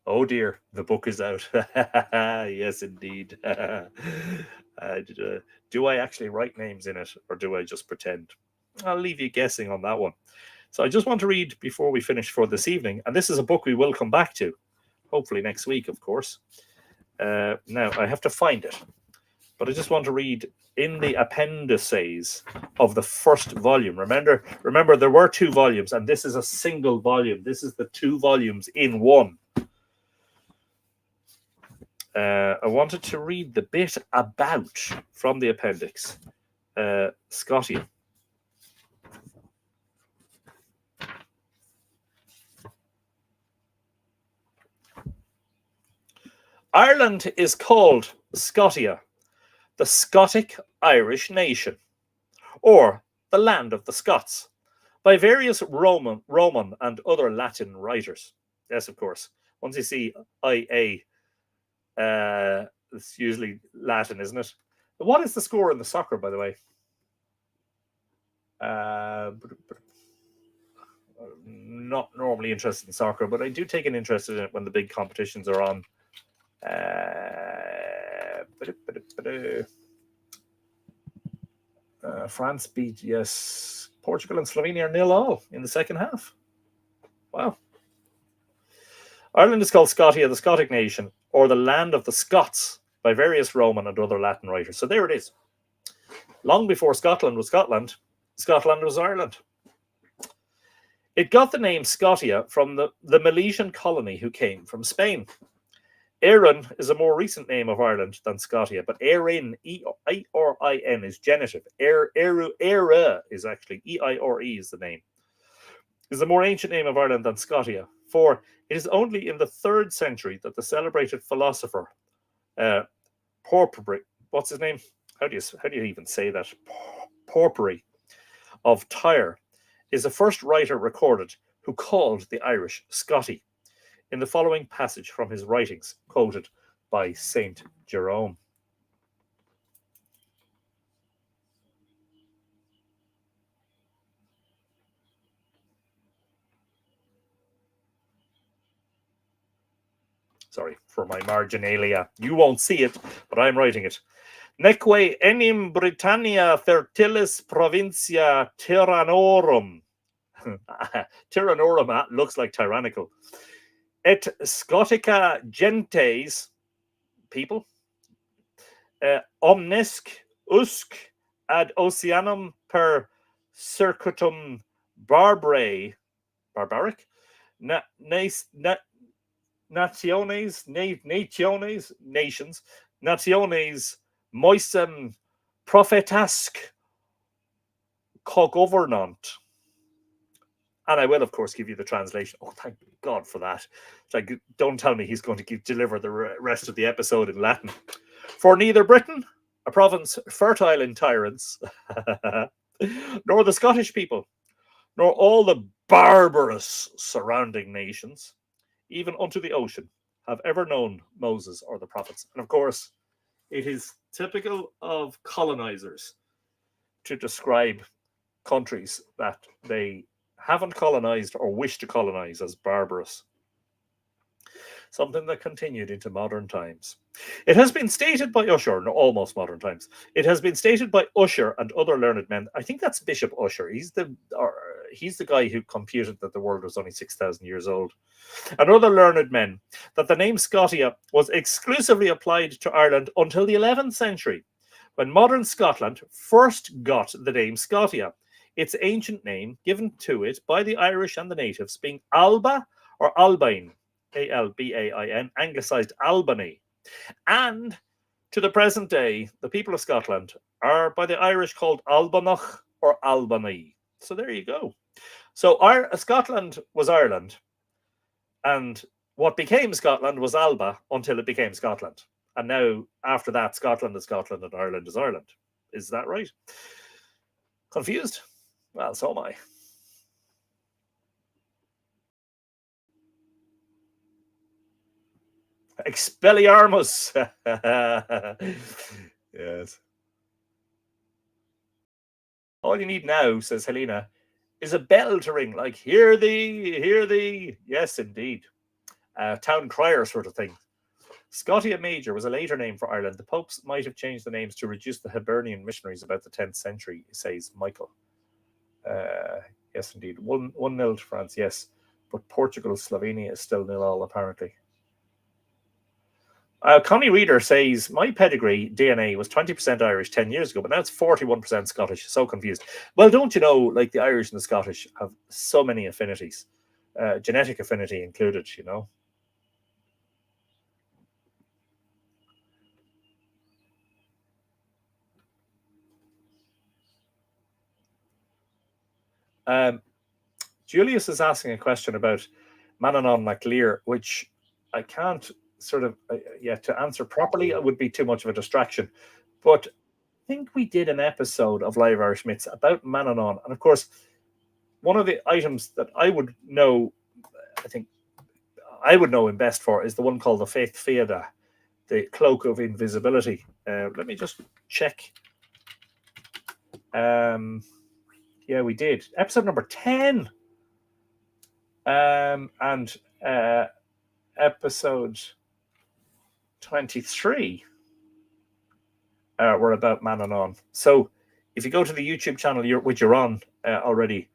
oh dear, the book is out. Yes, indeed. Do I actually write names in it, or do I just pretend? I'll leave you guessing on that one. So I just want to read before we finish for this evening, and this is a book we will come back to, hopefully next week, of course. Now, I have to find it, but I just want to read in the appendices of the first volume. Remember, there were 2 volumes, and this is a single volume. This is the 2 volumes in one. I wanted to read the bit about from the appendix. Scotia. Ireland is called Scotia, the Scotic Irish nation, or the land of the Scots, by various Roman and other Latin writers. Yes, of course. Once you see IA, it's usually Latin, isn't it? What is the score in the soccer, by the way? Not normally interested in soccer, but I do take an interest in it when the big competitions are on. France beat, yes, Portugal and Slovenia are 0-0 in the second half. Wow. Ireland is called Scotia, the Scotic nation, or the land of the Scots, by various Roman and other Latin writers. So there it is. Long before Scotland was Scotland, Scotland was Ireland. It got the name Scotia from the Milesian colony who came from Spain. Éireann is a more recent name of Ireland than Scotia, but Éireann, E-I-R-I-N, is genitive. Éire is actually, E-I-R-E is the name. Is a more ancient name of Ireland than Scotia, for it is only in the 3rd century that the celebrated philosopher Porphyry, what's his name? How do you even say that? Porphyry of Tyre is the first writer recorded who called the Irish Scotti, in the following passage from his writings, quoted by Saint Jerome. Sorry for my marginalia. You won't see it, but I'm writing it. Neque enim Britannia fertilis provincia tyrannorum. Tyrannorum looks like tyrannical. Et Scotica gentes, people, omnesque usque ad oceanum per circuitum barbaric, nations, nationes, moisem prophetasque cogovernant. And I will, of course, give you the translation. Oh, thank God for that. Like, don't tell me he's going to deliver the rest of the episode in Latin. For neither Britain, a province fertile in tyrants, nor the Scottish people, nor all the barbarous surrounding nations, even unto the ocean, have ever known Moses or the prophets. And of course, it is typical of colonizers to describe countries that they haven't colonized or wish to colonize as barbarous. Something that continued into modern times. It has been stated by Usher, no, almost modern times. It has been stated by Usher and other learned men. I think that's Bishop Usher. He's the guy who computed that the world was only 6,000 years old. And other learned men that the name Scotia was exclusively applied to Ireland until the 11th century, when modern Scotland first got the name Scotia, its ancient name given to it by the Irish and the natives being Alba or Albain, A-L-B-A-I-N, anglicised Albany. And to the present day, the people of Scotland are by the Irish called Albanach or Albany. So there you go. So Scotland was Ireland, and what became Scotland was Alba until it became Scotland. And now, after that, Scotland is Scotland and Ireland is Ireland. Is that right? Confused? Well, so am I. Expelliarmus. Yes. All you need now, says Helena, is a bell to ring, like, hear thee, hear thee. Yes, indeed. Town crier sort of thing. Scotia Major was a later name for Ireland. The popes might have changed the names to reduce the Hibernian missionaries about the 10th century, says Michael. Yes, indeed. 1-0 to France, yes. But Portugal, Slovenia is still 0-0, apparently. Connie Reader says, my pedigree DNA was 20% Irish 10 years ago, but now it's 41% Scottish. So confused. Well, don't you know, like the Irish and the Scottish have so many affinities, genetic affinity included, you know. Julius is asking a question about Manannán MacLear, which I can't sort of, to answer properly, it would be too much of a distraction. But I think we did an episode of Live Irish Myths about Manannán. And of course, one of the items that I would know, I think I would know him best for, is the one called the Faith Fiada, the Cloak of Invisibility. Let me just check. Yeah, we did. Episode number 10. And episode 23 were about Manannán. So if you go to the YouTube channel which you're on already,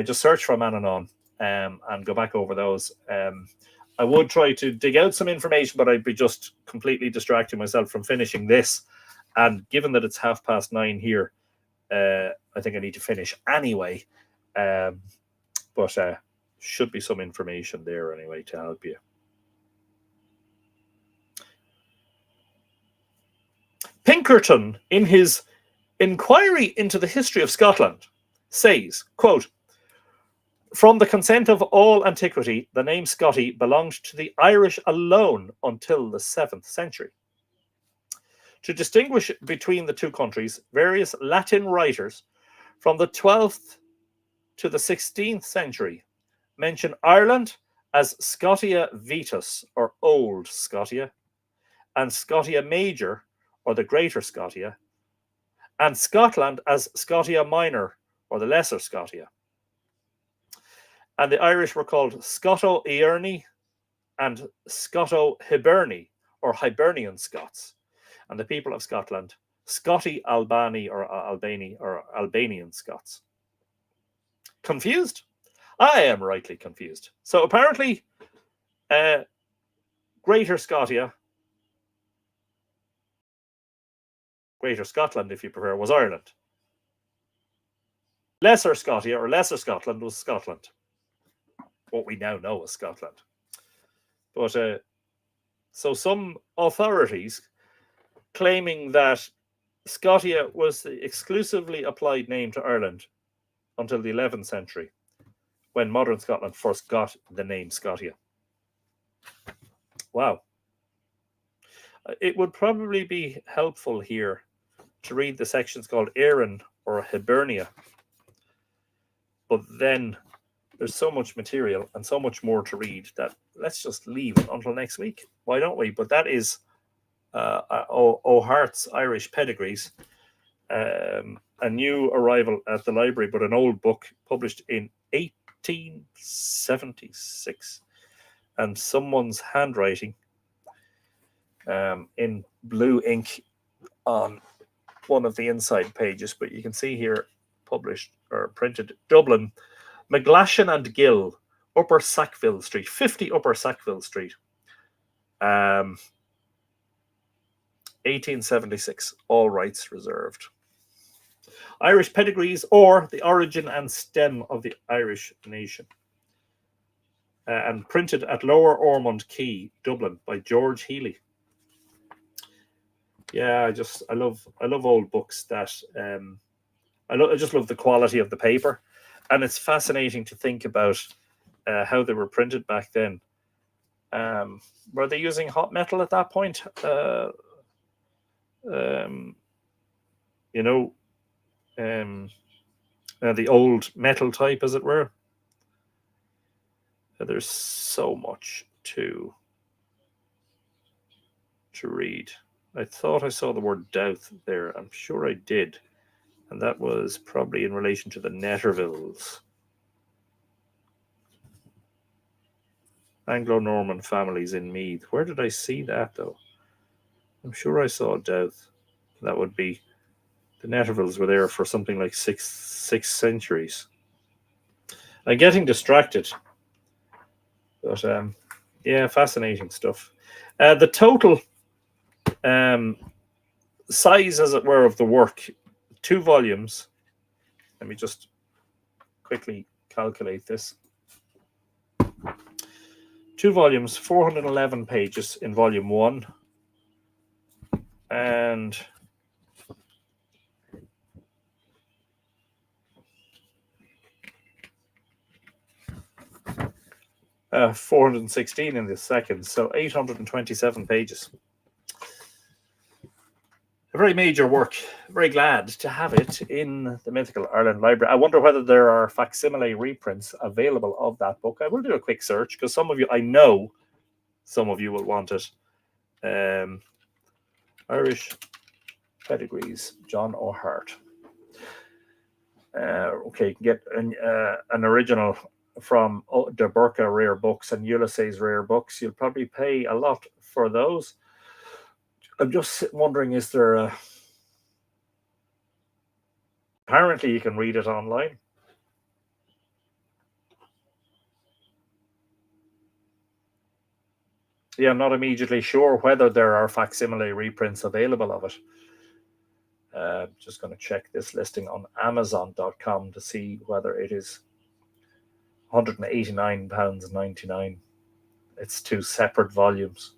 just search for Manannán and go back over those. I would try to dig out some information, but I'd be just completely distracting myself from finishing this. And given that it's 9:30 here, I think I need to finish anyway. But should be some information there anyway to help you. Pinkerton, in his Inquiry into the History of Scotland, says, quote, from the consent of all antiquity, the name Scotty belonged to the Irish alone until the 7th century. To distinguish between the two countries, various Latin writers from the 12th to the 16th century mention Ireland as Scotia Vetus, or Old Scotia, and Scotia Major, or the Greater Scotia, and Scotland as Scotia Minor, or the Lesser Scotia. And the Irish were called Scoto-Earni and Scoto-Hiberni, or Hibernian Scots. And the people of Scotland, Scoti Albani, or Albani, or Albanian Scots. Confused? I am rightly confused. So apparently, Greater Scotia, Greater Scotland, if you prefer, was Ireland. Lesser Scotia, or Lesser Scotland, was Scotland. What we now know as Scotland. But so some authorities claiming that Scotia was the exclusively applied name to Ireland until the 11th century, when modern Scotland first got the name Scotia. Wow. It would probably be helpful here to read the sections called Éireann or Hibernia. But then there's so much material and so much more to read that let's just leave it until next week. Why don't we? But that is O'Hart's Irish Pedigrees, a new arrival at the library, but an old book published in 1876, and someone's handwriting in blue ink on one of the inside pages. But you can see here, published or printed, Dublin, McGlashan and Gill, Upper Sackville Street, 50 Upper Sackville Street, 1876, all rights reserved. Irish Pedigrees, or The Origin and Stem of the Irish Nation, and printed at Lower Ormond Quay, Dublin, by George Healy. Yeah, I love old books that I just love the quality of the paper, and it's fascinating to think about how they were printed back then. Were they using hot metal at that point? The old metal type, as it were. There's so much to read. I thought I saw the word Douth there. I'm sure I did. And that was probably in relation to the Nettervilles. Anglo-Norman families in Meath. Where did I see that, though? I'm sure I saw Douth. That would be... The Nettervilles were there for something like six centuries. I'm getting distracted. But, yeah, fascinating stuff. The total Size, as it were, of the work, 2 volumes. Let me just quickly calculate this. 2 volumes, 411 pages in volume 1, and 416 in the second, so 827 pages. A very major work. Very glad to have it in the Mythical Ireland Library. I wonder whether there are facsimile reprints available of that book. I will do a quick search because some of you, I know some of you will want it. Irish Pedigrees, John O'Hart. Okay, you can get an original from De Burka Rare Books and Ulysses Rare Books. You'll probably pay a lot for those. I'm just wondering, is there a... Apparently you can read it online. Yeah, I'm not immediately sure whether there are facsimile reprints available of it. Just going to check this listing on Amazon.com to see whether it is £189.99. It's 2 separate volumes.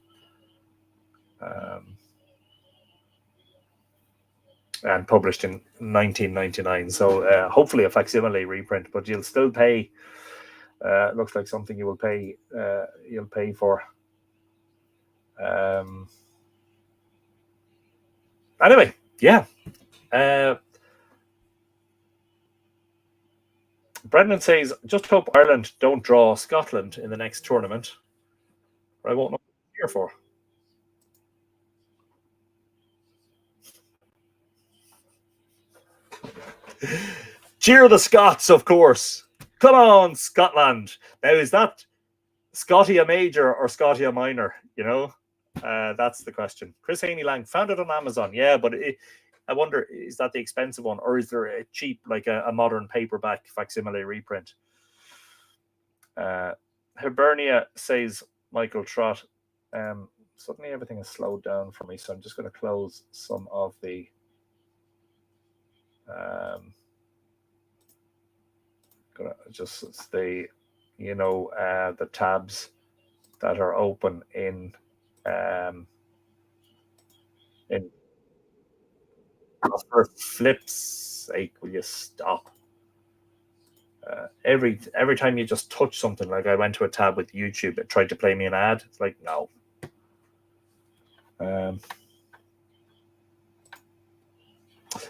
And published in 1999. So hopefully a facsimile reprint, but you'll still pay. It looks like something you will pay. You'll pay for. Anyway, yeah. Brendan says, just hope Ireland don't draw Scotland in the next tournament. I won't know what I'm here for. Cheer the Scots, of course. Come on, Scotland. Now, is that Scotia Major or Scotia Minor? You know, that's the question. Chris Haney Lang, found it on Amazon. Yeah, but I wonder, is that the expensive one, or is there a cheap, like a modern paperback facsimile reprint? Hibernia, says Michael Trott. Suddenly everything has slowed down for me, so I'm just going to close some of the gonna just stay, you know, the tabs that are open in for flip's sake, will you stop? Every time you just touch something, like I went to a tab with YouTube, it tried to play me an ad. It's like, no.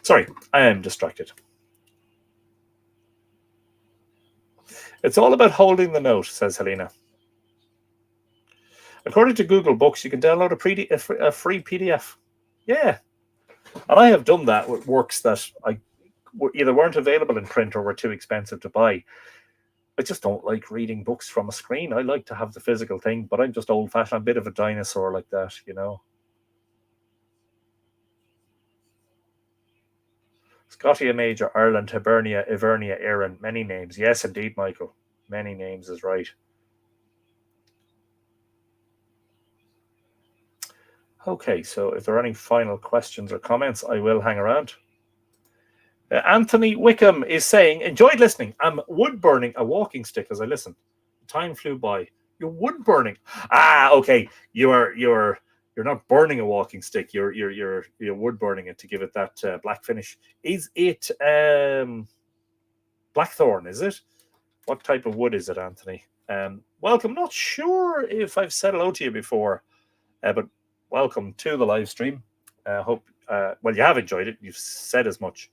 Sorry, I am distracted. It's all about holding the note, says Helena. According to Google Books, you can download a free PDF. Yeah. And I have done that with works that either weren't available in print or were too expensive to buy. I just don't like reading books from a screen. I like to have the physical thing, but I'm just old-fashioned. I'm a bit of a dinosaur like that, you know. Scotia Major, Ireland, Hibernia, Ivernia, Erin. Many names. Yes, indeed, Michael. Many names is right. Okay, so if there are any final questions or comments, I will hang around. Anthony Wickham is saying, enjoyed listening. I'm wood burning a walking stick as I listen. Time flew by. You're wood burning. Ah, okay. You're not burning a walking stick. You're wood burning it to give it that black finish. Is it blackthorn? Is it? What type of wood is it, Anthony? Welcome. Not sure if I've said hello to you before, but welcome to the live stream. Hope well you have enjoyed it. You've said as much.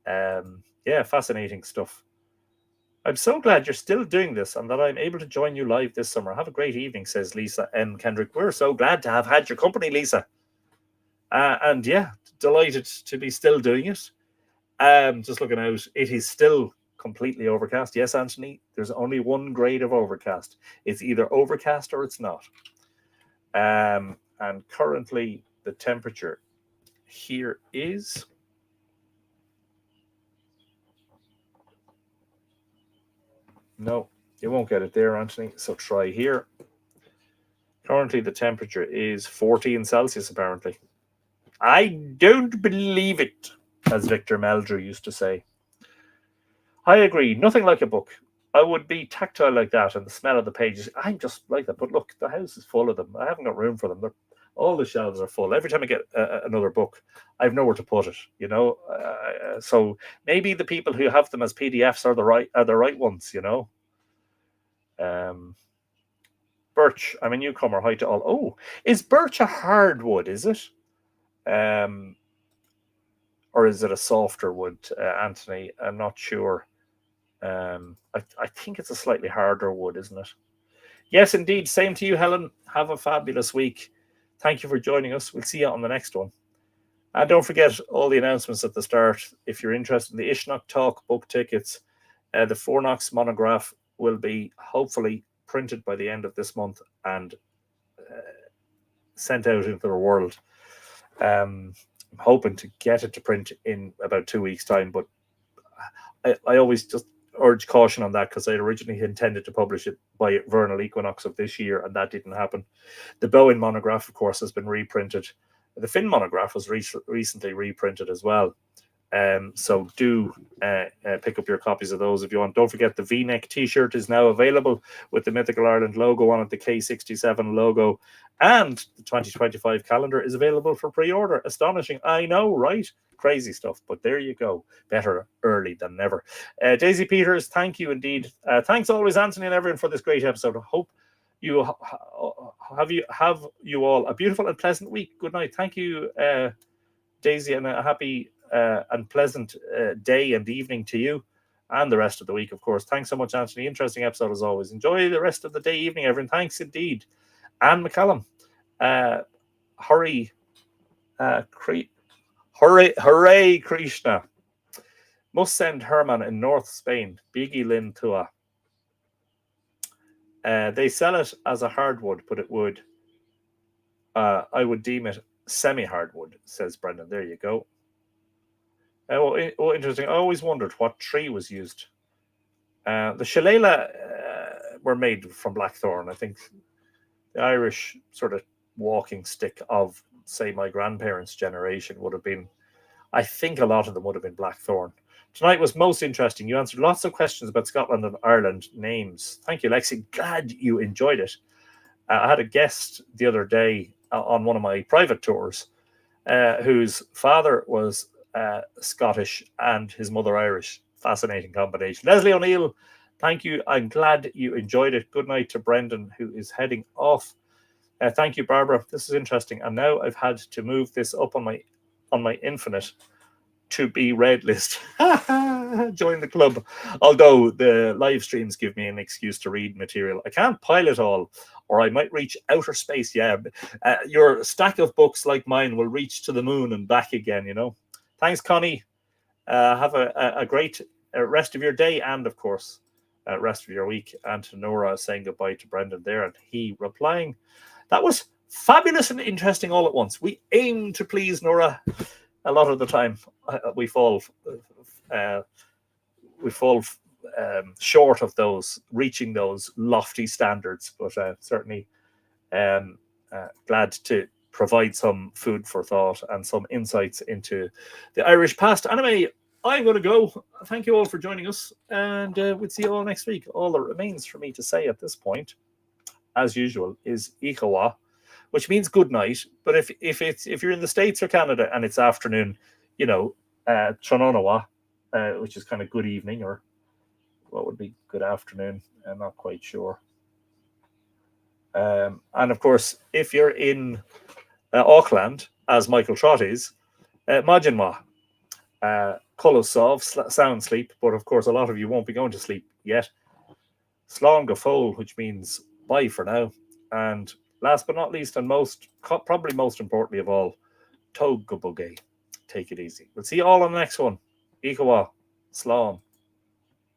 Yeah, fascinating stuff. I'm so glad you're still doing this and that I'm able to join you live this summer. Have a great evening, says Lisa M. Kendrick. We're so glad to have had your company, Lisa. And yeah, delighted to be still doing it. Just looking out, it is still completely overcast. Yes, Anthony, there's only one grade of overcast. It's either overcast or it's not. And currently the temperature here is... No, you won't get it there, Anthony. So try here. Currently, the temperature is 14 Celsius, apparently. I don't believe it, as Victor Meldrew used to say. I agree. Nothing like a book. I would be tactile like that, and the smell of the pages. I'm just like that. But look, the house is full of them. I haven't got room for them. All the shelves are full. Every time I get another book, I've nowhere to put it. You know, so maybe the people who have them as PDFs are the right ones. You know. Birch. I'm a newcomer. Hi to all. Oh, is birch a hardwood? Is it? Or is it a softer wood, Anthony? I'm not sure. I think it's a slightly harder wood, isn't it? Yes, indeed. Same to you, Helen. Have a fabulous week. Thank you for joining us. We'll see you on the next one. And don't forget all the announcements at the start. If you're interested in the Ishnock Talk book tickets, the Fornox monograph will be hopefully printed by the end of this month and sent out into the world. I'm hoping to get it to print in about 2 weeks' time, but I always just urge caution on that because I originally intended to publish it by vernal equinox of this year, and that didn't happen. The Bowen monograph, of course, has been reprinted. The Finn monograph was recently reprinted as well. So do pick up your copies of those if you want. Don't forget the V-neck t-shirt is now available with the Mythical Ireland logo on it, the K67 logo, and the 2025 calendar is available for pre-order. Astonishing, I know, right? Crazy stuff, but there you go. Better early than never. Daisy Peters, thank you indeed. Thanks always, Anthony and everyone, for this great episode. I hope you have you all a beautiful and pleasant week. Good night. Thank you, Daisy, and a happy and pleasant day and evening to you and the rest of the week, of course. Thanks so much, Anthony. Interesting episode as always. Enjoy the rest of the day, evening, everyone. Thanks indeed. Anne McCallum, hurry, hooray, Krishna. Must send Herman in North Spain. Biggie Lynn Tua. They sell it as a hardwood, but it would, I would deem it semi-hardwood, says Brendan. There you go. Interesting. I always wondered what tree was used. The shillelagh were made from blackthorn. I think the Irish sort of walking stick of, say, my grandparents' generation would have been, I think a lot of them would have been blackthorn. Tonight was most interesting. You answered lots of questions about Scotland and Ireland names. Thank you, Lexi. Glad you enjoyed it. I had a guest the other day on one of my private tours whose father was Scottish and his mother Irish. Fascinating combination. Leslie O'Neill, thank you. I'm glad you enjoyed it. Good night to Brendan, who is heading off. Thank you, Barbara. This is interesting. And now I've had to move this up on my Infinite to be red list. Join the club. Although the live streams give me an excuse to read material. I can't pile it all, or I might reach outer space. Yeah, your stack of books like mine will reach to the moon and back again, you know. Thanks, Connie. Have a great rest of your day and, of course, rest of your week. And to Nora saying goodbye to Brendan there, and he replying, that was fabulous and interesting all at once. We aim to please Nora. A lot of the time, we fall short of reaching those lofty standards. But certainly, glad to provide some food for thought and some insights into the Irish past. Anyway, I'm going to go. Thank you all for joining us, and we'll see you all next week. All that remains for me to say at this point, as usual, is Ichawa, which means good night. But if you're in the States or Canada and it's afternoon, you know, Trononawa, which is kind of good evening, or what would be good afternoon? I'm not quite sure. And of course, if you're in Auckland, as Michael Trott is, Majinwa, Kolosov, sound sleep. But of course, a lot of you won't be going to sleep yet. Slán go fóill, which means bye for now. And last but not least, and probably most importantly of all, Tóg go bogé. Take it easy. We'll see you all on the next one. Ichawa, Slán.